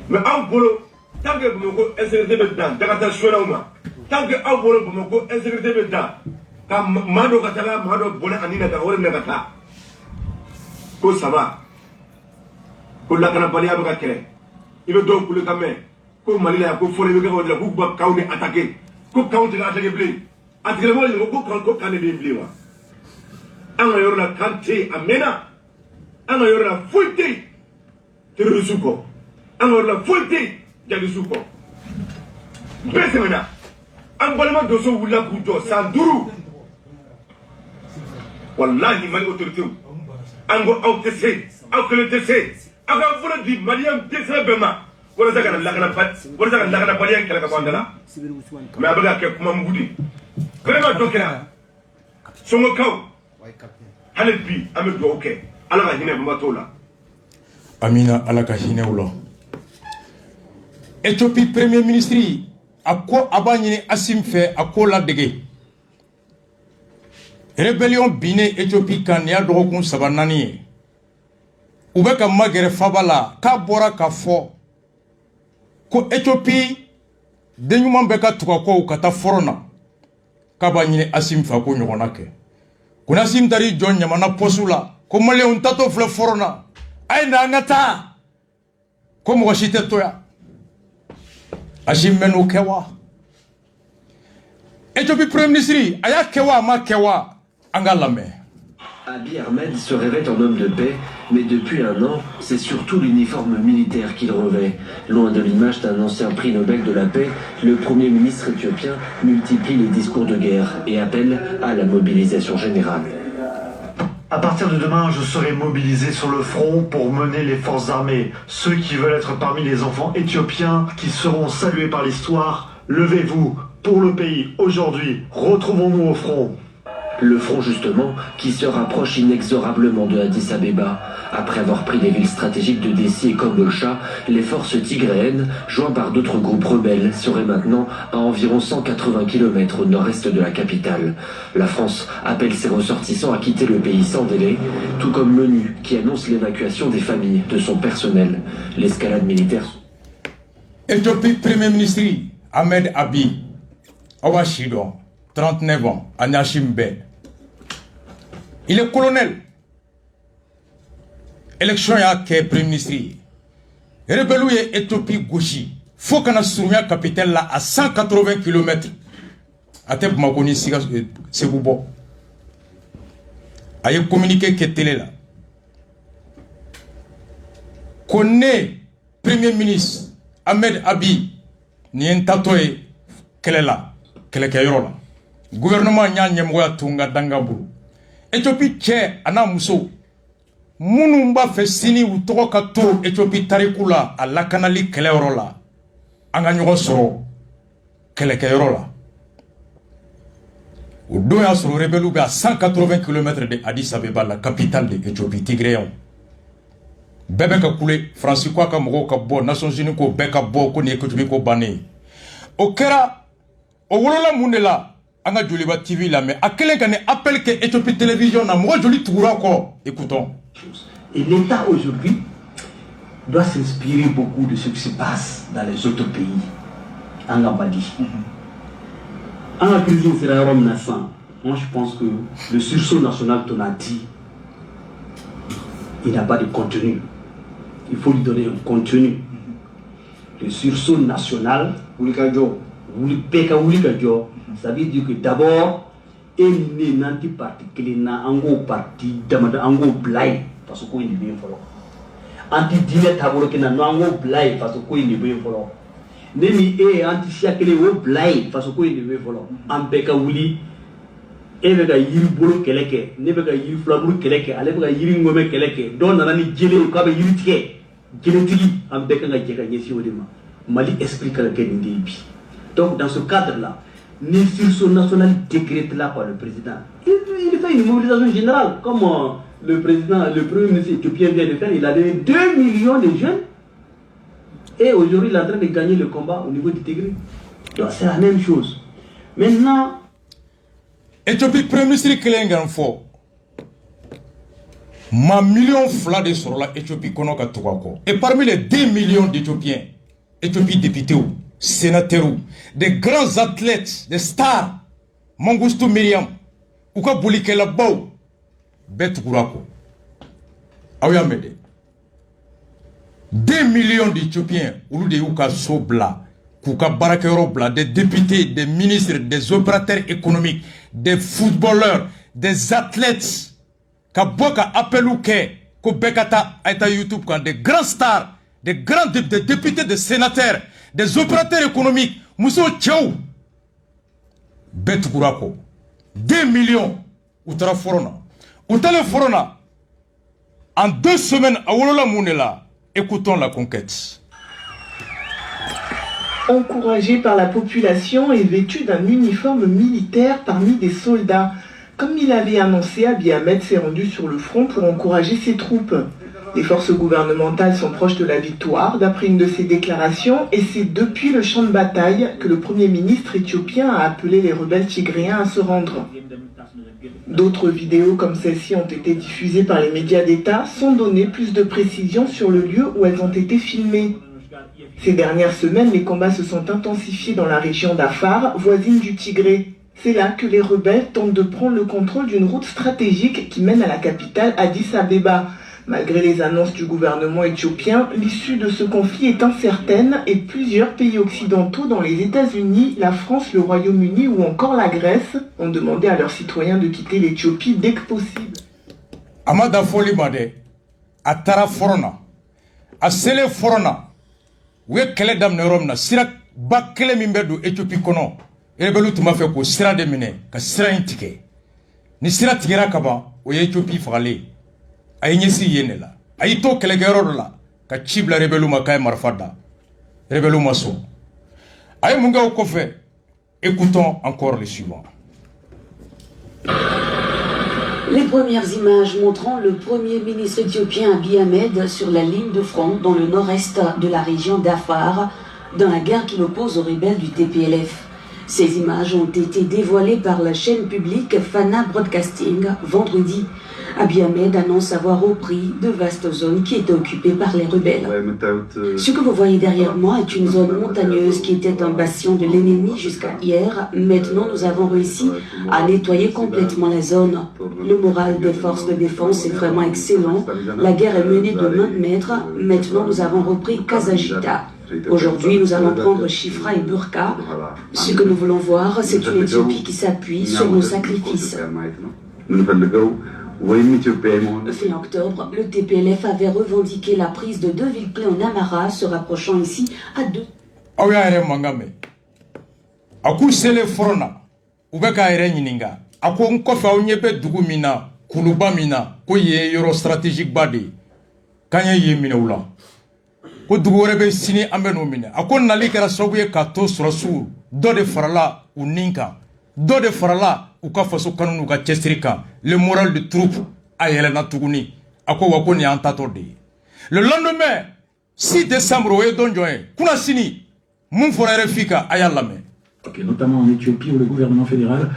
mais en bolo tant que vous me SRD dans Jakarta Chouenaouma, tant que aw bolo Bamako insécurité be da ka mado katala mado bona anina ka wore na ta ko ça va ko la kana bali abuka kere ibe do kule kamé ko malila ko fole be ko dila ko ba kawni attaquer ko kawti la attaquer blé attaquer mo ni ko kané be blé wa anga yorna kanté amena anga yorna fulté terusuko anga yorna fulté jalisuko bese mena an balama doso wula kujo sanduru wallahi mali autorité ango autese aukele aga fura di mariam tese bema wala zakana lakana pat wala zakana lakana baliyan kala ka bandala mais abaga ke kuma mugudi vraiment dokera songo kaw hale bi ame do okay ala ga hine bama tola amina ala ka hine ulo Éthiopie premier ministre ako abanyini asim fait ako la dege rébellion bine Éthiopie kan ya dogokun sabanani ube ka magere fabala ka bora ka fo ko Éthiopie denyuma be ka tuka ko kata forona ka banyini asim fa ko nyogona ke kuna sim tari jon nyamana posula ko male on tato fle forona ay na ngata ko mo shite toya Achim menu kewa Éthiopie premier ministre aya kewa ma kewa angalame Abiy Ahmed se rêvait en homme de paix, mais depuis un an, c'est surtout l'uniforme militaire qu'il revêt. Loin de l'image d'un ancien prix Nobel de la paix, le Premier ministre éthiopien multiplie les discours de guerre et appelle à la mobilisation générale. À partir de demain, je serai mobilisé sur le front pour mener les forces armées. Ceux qui veulent être parmi les enfants éthiopiens qui seront salués par l'histoire, levez-vous pour le pays. Aujourd'hui, retrouvons-nous au front. Le front justement qui se rapproche inexorablement de Addis Abeba. Après avoir pris les villes stratégiques de Dessie et Kombolcha, les forces tigréennes, jointes par d'autres groupes rebelles, seraient maintenant à environ 180 km au nord-est de la capitale. La France appelle ses ressortissants à quitter le pays sans délai, tout comme l'ONU qui annonce l'évacuation des familles de son personnel. L'escalade militaire... Éthiopie, Premier ministre Ahmed Abiy, Awashido, 39 ans, à Nachimbe. Il est colonel. Élection ya ke Premier ministre. Rebelou ye Éthiopie gauchi. Faut qu'on a soumis capitale là à 180 km. A te Makoni Segubo. Aye communiqué que télé là. Connaît Premier ministre Ahmed Abiy ni entatoye kelela kelekayoro. Gouvernement nya nyemgoya tunga dangaburu. Éthiopie tche ana muso munumba fe sini utoko ka to Éthiopie tarikula ala kanali keleyoro la anga nyogo soro kelekayoro la o do ya soro rebelu be à 180 km de Addis Abeba, la capitale de Éthiopie tigréen bebe ka kule Francisco ka mogo ka bo Nations Unies ko be ka bo ko ni Éthiopie ko bané o kera o wolola mundela Anga Joliba TV là, mais à quel cas appelle que Éthiopie Télévision n'a moi joli tout encore. Écoutons. Et l'État aujourd'hui doit s'inspirer beaucoup de ce qui se passe dans les autres pays. Anga Badi. Anga cuisine sera Rome naissant. Moi je pense que le sursaut national qu'on a dit, il n'a pas de contenu. Il faut lui donner un contenu. Le sursaut national, ça veut dire que d'abord, il n'est pas particulier na ango parti damada ango blay parce que il est bien folo. Anti dîner tabolo que na ango blay parce que il est bien folo. Nemi anti siakele wo blay parce que il est bien folo. Ambeka wuli ebega yiri bolo keleke, nebega yiri flabulu keleke, alebega yiri ngome keleke, don nana ni jele ko be yiri tike. Jele tigi ambeka nga jega nyesi odema. Mali explique la bi. Donc dans ce cadre-là, ni sursaut national décrété là par le président. Il fait une mobilisation générale, comme le président, le premier ministre éthiopien vient de faire. Il a donné 2 millions de jeunes. Et aujourd'hui, il est en train de gagner le combat au niveau du Tigré. Donc c'est la même chose. Maintenant, Éthiopie, premier ministre Kelengan Fo. Ma million flat de sur la Éthiopie Konoka Tokako. Et parmi les 2 millions d'Éthiopiens, Éthiopie député, sénateurs, des grands athlètes, des stars, Mangustou Myriam, ou ka bolike la baw, bet Gourako. Aouyamede. 2 millions d'Éthiopiens, ou de Yuka Sobla, Kouka Barakerobla, des députés, des ministres, des opérateurs économiques, des footballeurs, des athlètes, Kaboka Apelouke, Kobekata, Aïta YouTube, des grands stars, des grands des députés, des sénateurs, des opérateurs économiques, Mousso Tchou, Bet Gourako, 2 millions, Outara Forona. Outale Forona, en 2 semaines, à Wolola Mounela, écoutons la conquête. Encouragé par la population et vêtu d'un uniforme militaire parmi des soldats. Comme il avait annoncé, Abiy Ahmed s'est rendu sur le front pour encourager ses troupes. Les forces gouvernementales sont proches de la victoire, d'après une de ses déclarations, et c'est depuis le champ de bataille que le Premier ministre éthiopien a appelé les rebelles tigréens à se rendre. D'autres vidéos comme celle-ci ont été diffusées par les médias d'État sans donner plus de précisions sur le lieu où elles ont été filmées. Ces dernières semaines, les combats se sont intensifiés dans la région d'Afar, voisine du Tigré. C'est là que les rebelles tentent de prendre le contrôle d'une route stratégique qui mène à la capitale Addis Abeba. Malgré les annonces du gouvernement éthiopien, l'issue de ce conflit est incertaine et plusieurs pays occidentaux, dont les États-Unis, la France, le Royaume-Uni ou encore la Grèce, ont demandé à leurs citoyens de quitter l'Éthiopie dès que possible. Amada Folimade, Atara Forona, Asele Forona, Ouye Kele Damneromna, Sira Bakele Mimbedu, Éthiopie Kono, Rebelu Tumafe ko Sira de Mine, ka Sira Intike. Ni Sira Tigera Kaba, Ouye Éthiopie Frale. Aïnyesi yenela aïto kelegero la ka chibla rebelu makay marfada rebelu maso ay munga o kofe. Écoutons encore les suivants. Les premières images montrant le premier ministre éthiopien Abiy Ahmed sur la ligne de front dans le nord-est de la région d'Afar dans la guerre qui l'oppose aux rebelles du TPLF. Ces images ont été dévoilées par la chaîne publique Fana Broadcasting vendredi. Abiy Ahmed annonce avoir repris de vastes zones qui étaient occupées par les rebelles. Ce que vous voyez derrière moi est une zone montagneuse qui était un bastion de l'ennemi jusqu'à hier. Maintenant, nous avons réussi à nettoyer complètement la zone. Le moral des forces de défense est vraiment excellent. La guerre est menée de main de maître. Maintenant, nous avons repris Kazajita. Aujourd'hui, nous allons prendre Chifra et Burka. Ce que nous voulons voir, c'est une Éthiopie qui s'appuie sur nos sacrifices. Fin octobre, le TPLF avait revendiqué la prise de 2 villes clés en Amara, se rapprochant ici à 2. Aku sele forona ubeka ere nyininga aku nkofa onyebe dugumina kuluba mina ko ye yoro strategique badi kanye yemine ula ko dugore be sini ambeno mina aku nali kera sobuye ka to surasu do de farala uninka do de farala uka faso kanunu ka chestrika le moral de troupe ayela na tuguni ako wako ni antato de le lendemain 6 décembre oye donjoe kuna sini mun forere fika ayalame. Notamment en Éthiopie où le gouvernement fédéral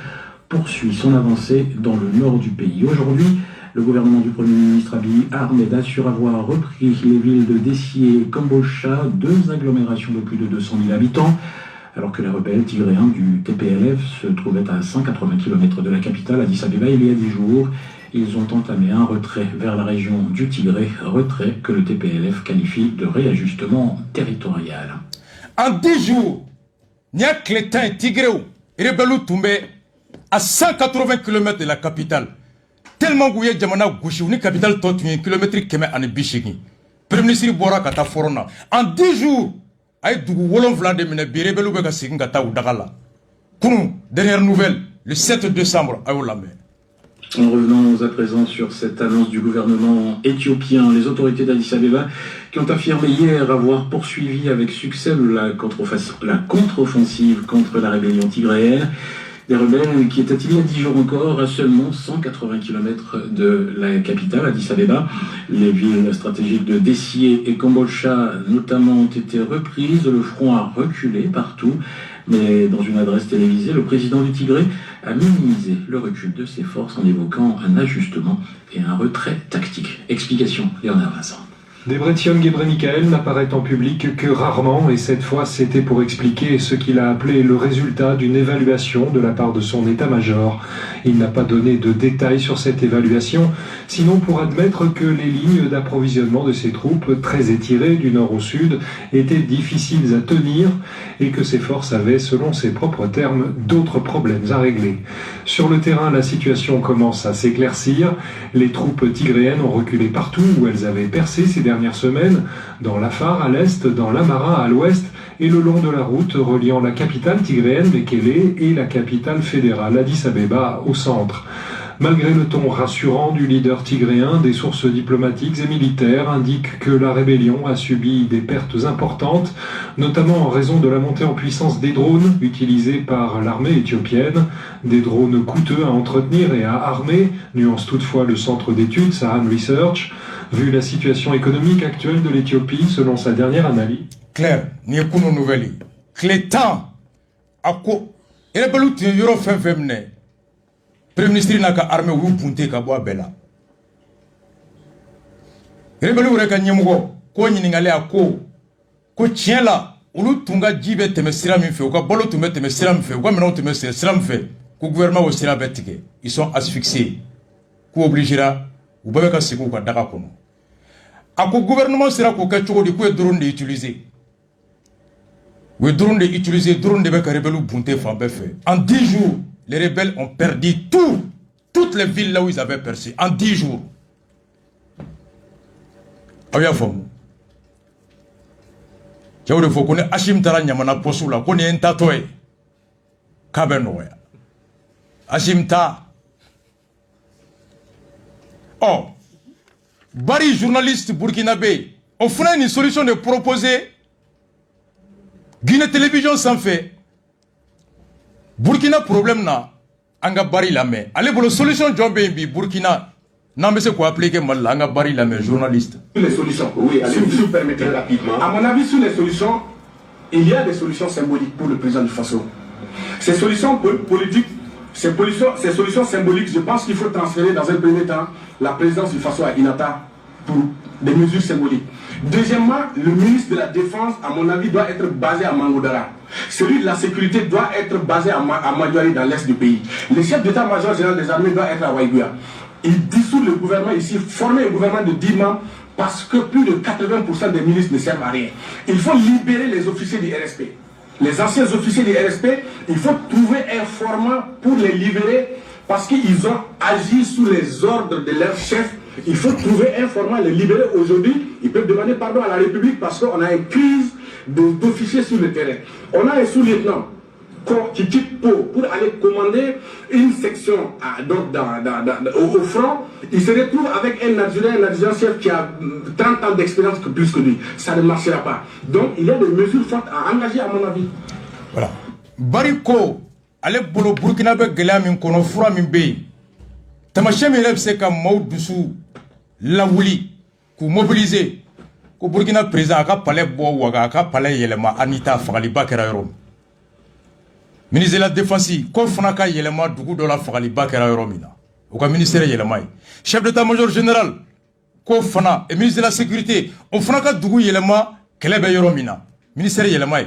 poursuit son avancée dans le nord du pays. Aujourd'hui, le gouvernement du Premier ministre Abiy Ahmed assure avoir repris les villes de Dessie et Kombolcha, 2 agglomérations de plus de 200 000 habitants, alors que les rebelles tigréens du TPLF se trouvaient à 180 km de la capitale, Addis Abeba, il y a 10 jours. Ils ont entamé un retrait vers la région du Tigré, retrait que le TPLF qualifie de réajustement territorial. En 10 jours, Nia Clétin et Tigré, rebelles tombés à 180 km de la capitale. Tellement que Yamana Gouchi, une capitale tot 1 km km en Bichigi. Premier ministre Bora Kata Forona. En 10 jours, aïe du Wolon Vladimir Birebelu Bega Sigata ou Dagala. Kounou, dernière nouvelle, le 7 décembre, à Olamé. Revenons à présent sur cette annonce du gouvernement éthiopien. Les autorités d'Addis Abeba qui ont affirmé hier avoir poursuivi avec succès la contre-offensive contre la rébellion tigréenne. Des rebelles qui étaient il y a 10 jours encore à seulement 180 km de la capitale, Addis Abeba. Les villes stratégiques de Dessie et Kombolcha notamment ont été reprises. Le front a reculé partout. Mais dans une adresse télévisée, le président du Tigré a minimisé le recul de ses forces en évoquant un ajustement et un retrait tactique. Explication, Léonard Vincent. Debretsion Gebremichael n'apparaît en public que rarement et cette fois c'était pour expliquer ce qu'il a appelé le résultat d'une évaluation de la part de son état-major. Il n'a pas donné de détails sur cette évaluation, sinon pour admettre que les lignes d'approvisionnement de ses troupes, très étirées du nord au sud, étaient difficiles à tenir et que ses forces avaient, selon ses propres termes, d'autres problèmes à régler. Sur le terrain, la situation commence à s'éclaircir. Les troupes tigréennes ont reculé partout où elles avaient percé ces dernières semaines, dans l'Afar à l'est, dans l'Amara à l'ouest et le long de la route reliant la capitale tigréenne Mekele et la capitale fédérale Addis Abeba au centre. Malgré le ton rassurant du leader tigréen, des sources diplomatiques et militaires indiquent que la rébellion a subi des pertes importantes, notamment en raison de la montée en puissance des drones utilisés par l'armée éthiopienne, des drones coûteux à entretenir et à armer, nuance toutefois le centre d'études Sahan Research, vu la situation économique actuelle de l'Éthiopie selon sa dernière analyse. Claire, ni kuno nouvelle. Clétan, ako, ele balu ti yoro femne. Premier ministre n'a qu'à armée ou punter qu'à boire bella. Ele balu reka nyemugo, ko nyingale ako, ko tient là, ulu tunga jibe teme sira min fe, ou ka bolo tume teme sira min fe, ou ka menon tume sira min fe, ko gouvernement au sira betike. Ils sont asphyxiés. Ko obligera, ou bebe ka sikou ka daka kono. Ako gouvernement sera ko ka choko di ko drone de utiliser. We drone de utiliser, drone de beka rebelle ou bunte fambe fait. En 10 jours, les rebelles ont perdu toutes les villes là où ils avaient percé. En 10 jours. Aya fomu. Tiaou faut qu'on Hachim Tara nyamana posu la, qu'on est un tatoué. Kabenoya. Hachim Ta. Oh. Bari journaliste burkinabé. On ferait une solution de proposer. Guinée Télévision s'en fait. Burkina problème na. Anga bari la main. Allez pour la solution John Baby Burkina. Non mais c'est quoi appliquer mal anga bari la main journaliste. Les solutions. Oui, si vous permettez rapidement. À mon avis sur les solutions, il y a des solutions symboliques pour le président du Faso. Ces solutions politiques, ces solutions symboliques, je pense qu'il faut transférer dans un premier temps la présidence du Faso à Inata pour des mesures symboliques. Deuxièmement, le ministre de la Défense, à mon avis, doit être basé à Mangodara. Celui de la sécurité doit être basé à Madouari, dans l'est du pays. Le chef d'état-major général des armées doit être à Waïguya. Il dissout le gouvernement ici, former un gouvernement de 10 membres, parce que plus de 80% des ministres ne servent à rien. Il faut libérer les officiers du RSP. Les anciens officiers du RSP, il faut trouver un format pour les libérer, parce qu'ils ont agi sous les ordres de leur chef. Il faut trouver un format, les libérer aujourd'hui. Ils peuvent demander pardon à la République parce qu'on a une crise d'officiers sur le terrain. On a un sous-lieutenant qui quitte Pau pour aller commander une section au front. Il se retrouve avec un adjudant-chef qui a 30 ans d'expérience plus que lui. Ça ne marchera pas. Donc il y a des mesures fortes à engager à mon avis. Voilà. Bariko, allez pour le Burkina Faso, Gelamin, Konofura, Mimbe. Tamaché mi se ka maw dusu lawuli ku mobiliser ko Burkina président ka palais bo waga ka palais yelema Anita fagali bakera yoro ministre de la défense ko fana ka yelema dugu do la fagali bakera yoro mina o ka ministère yelema chef d'état-major général ko fana et ministre de la sécurité o fana ka dugu yelema kelebe yoro mina ministère yelema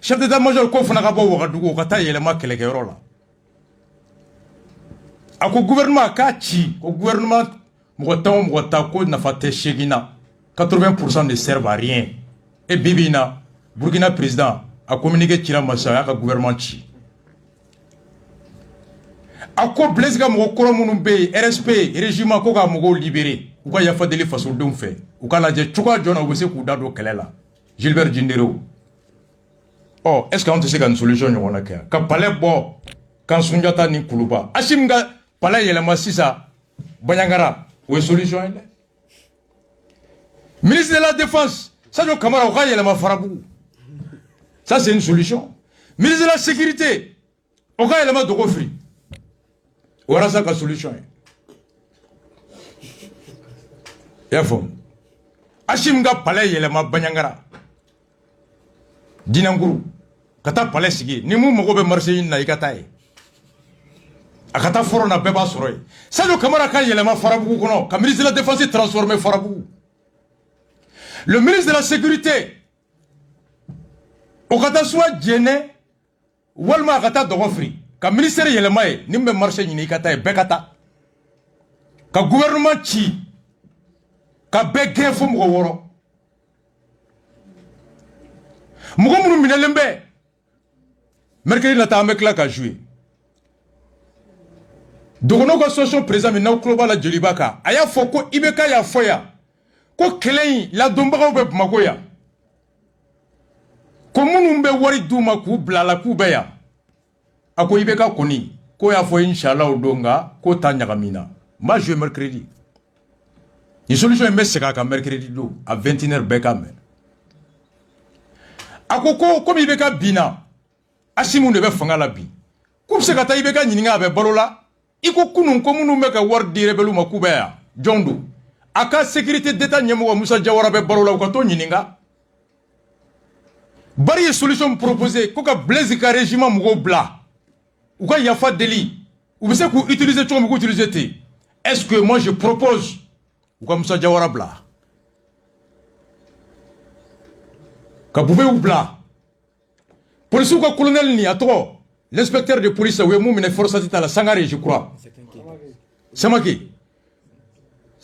chef d'état-major ko fana ka bo waga dugu ka ta yelema keleke yoro la. Ako gouvernement kachi, au gouvernement Mwata ko na fate shegina 80% ne servent à rien. Et bibina Burkina président a communiqué tira massa ka gouvernement chi. Ako Blaise ga mo ko munun be RSP régime ko ga mo libéré. Ou ka yafa deli faso dum fait. Ou ka la je chuka jona wese ku dado kelela. Gilbert Djindero. Oh, est-ce qu'on te sait une solution on a ka palais bo kan Sunjata ni Kuluba. Hachim ga palais yelema sisa Banyangara. Où est la solution? Ministre de la Défense, ça je Kamara Oka Farabou. Ça c'est une solution. Ministre de la Sécurité, Oka Yelama Dogofri. Voilà ça la solution. Yafon. Hachimga Palais Yelama Banyangara. Dinanguru. Kata Palais Sigi. Nimu Mogobe Marseille na Ikatae. Akata foro na beba soroy. Sadio Kamara kan yelema farabu kono. Ka ministre de la Défense transformé farabu. Le ministre de la Sécurité, au kata soit djene, walma kata dogofri, ka ministère yelemaye, nimbe marché ni kata e bekata, ka gouvernement chi, ka bege fo mko woro. Mko munu minelembe, mercredi la ta amekla ka jouer. Dogono ko social président na kloba la jelibaka, aya foko ibeka ya foya. Ko kelei la dombaga be magoya ko munum be wari duma ku blala ku beya ako ibeka koni ko ya fo inshallah odonga ko tanya kamina ma je mercredi une solution est seka ka mercredi do à 21h beka me ako ko comme ibeka bina asimu ne be fanga la bi ku se ka ta ibeka nyininga be balola iko kunun ko munum be ka war dire belu makubeya jondo aka sécurité d'état nyemo Moussa Diawara be barola ko to nyininga bari solution proposée ko ka blaze ka régime mo bla ou ka yafa deli ou be se ko utiliser to mo utiliser té est-ce que moi je propose ou ka Moussa Diawara bla ka boube ou bla police ou ka colonel ni ato l'inspecteur de police ou mo mine force à la Sangare je crois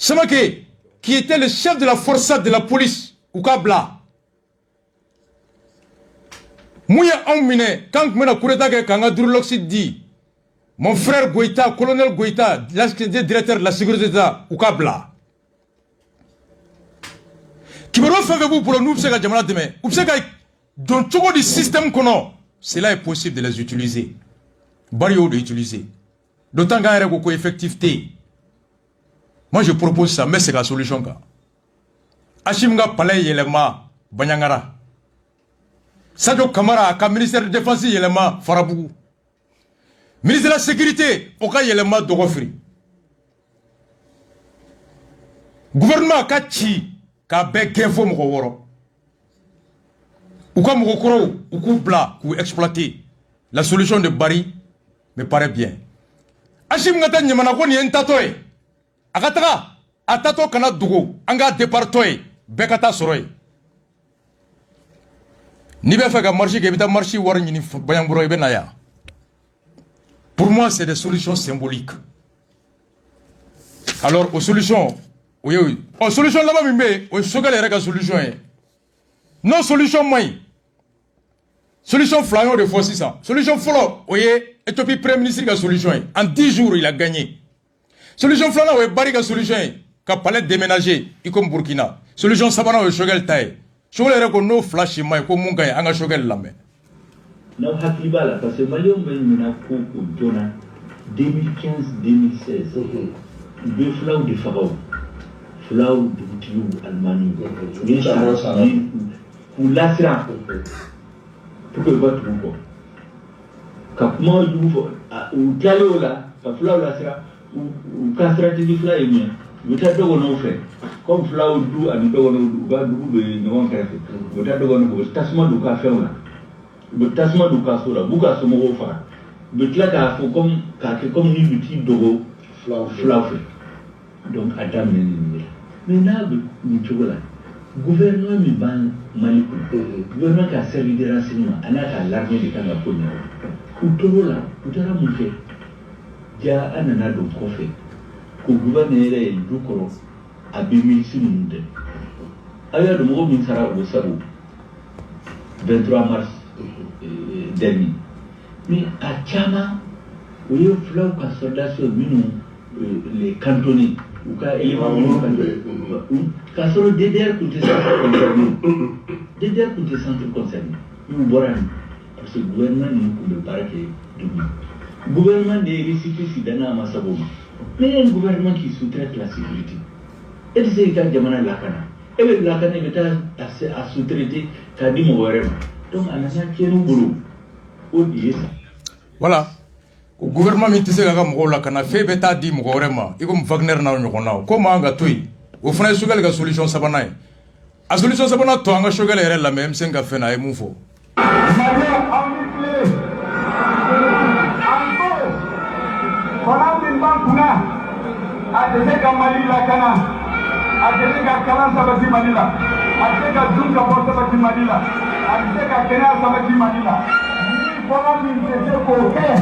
Samake, qui était le chef de la force de la police, ou Kabla. Mouya Aumine, quand Mena Kouretake, quand Adurloxi dit, mon frère Goïta, colonel Goïta, directeur de la sécurité d'État, ou Kabla. Qui me refait avec vous pour le nouveau Sega Djamala demain. Ou Sega, dans tout le système qu'on a, cela est possible de les utiliser. Barrio de utiliser. D'autant qu'il y a une effectivité. Moi je propose ça, mais c'est la solution. Achimga Palais Yelema, Banyangara. Sadio Kamara, comme ministère de la Défense Yelema, Farabougou. Ministre de la Sécurité, Oka Yelema, Dogofri. Gouvernement Kachi, Kabek Info Mokoro. Ouka Mokoro, Oukou Bla, ou exploiter. La solution de Bari me paraît bien. Achimga Nyemanakoni Entatoe. Akataka atato kana dugo anga départoy bekata soroy ni be fa ga marché ke bita marché war ni bayanguro be naya. Pour moi c'est des solutions symboliques. Alors aux solutions oui aux solutions là-bas mimbe aux sogal reka solution non solution moi solution flango de fois 600 solution follow oye Éthiopie premier ministre ga solution en 10 jours il a gagné. Solution flana ou bariga solution ka palais déménager comme Burkina. Solution sabana ou shogel tay. Shogel reko no flash mai ko munga anga shogel lamé. Na hakibala parce que Mali on mena ko dona 2015-2016. Deux flaws de Farao. Flaw de Tiou Allemagne. Pour l'asra. Pour que votre beaucoup. Kapmo ou Talola, ka flaw l'asra. Ou stratégie fly bien buta dogo no fait comme flaw du ani dogo no ba du be no on café buta dogo no tasma du café là bu tasma du café là bu ka so mo fa butla ka fo comme ni buti dogo flaw donc adam ni mais ni chogola gouvernement mi ban Mali gouvernement ka servi de renseignement anaka l'armée de kanga konya ou tolo là utara mu fait ja anana do kofe ko gouverneur e dukoro abimi simunde aya do mo min sara o sabu 23 mars dernier mais à Chama où il faut que soldats minu les cantonnés ou ka élément ka solo DDR pour des centres concernés DDR pour des centres concernés nous borani parce que le gouvernement nous peut pas que le gouvernement des récipients d'Anna Massaboma. Mais un gouvernement qui sous-traite la sécurité. Et c'est le cas de Jamana Lakana. Et le Lakana est à sous-traiter Kadi Mouarema. Donc, on a qui est nous boulot. Voilà. Le gouvernement mitise ga mo Lakana fait beta di Mouarema. Et comme Wagner na nyona. Comment anga tui? Au fond, il y a solution sabana. La solution sabana to anga shogale re la même senga fena e mufo. Kuna ateseka Mali la kana ateseka kalansa basi Manila Ateka dunga bosa bati Manila. Ateka kena sabati Manila. Ni pendant qu'il faisait coquin,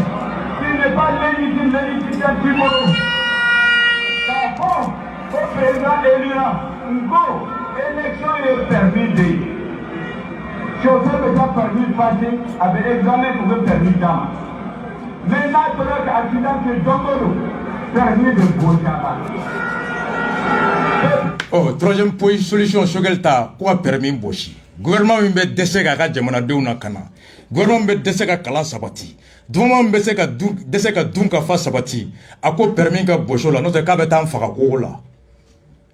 il n'est pas légitime Timoro. D'abord, au président élu, l'élection est permise. Chauffeur déjà permis de passer avec examen pour le permis d'âme. Maintenant, il faudra qu'accident que Dongolo permis de Bojaba. Oh, troisième solution, Shogelta, quoi permis Boshi? Gouvernement mbe dese ka jamana denw na kana. Gouvernement mbe dese ka kalan sabati. Gouvernement mbe dese ka dun ka fa sabati. A ko permis ka Bosho la, n'o tɛ k'a bɛ taa faga kogo la.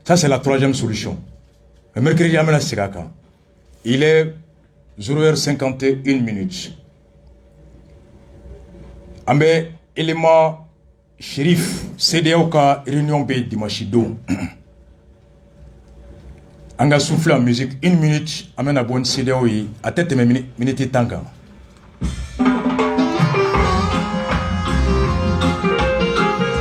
Ça c'est la troisième solution. Le mercredi amena sigaka. Il est 0h51. Ambe élément shérif CDAO ka réunion be dimanche don. Anga souffle en musique 1 minute amena bonne CDAO yi a tête minute tanga.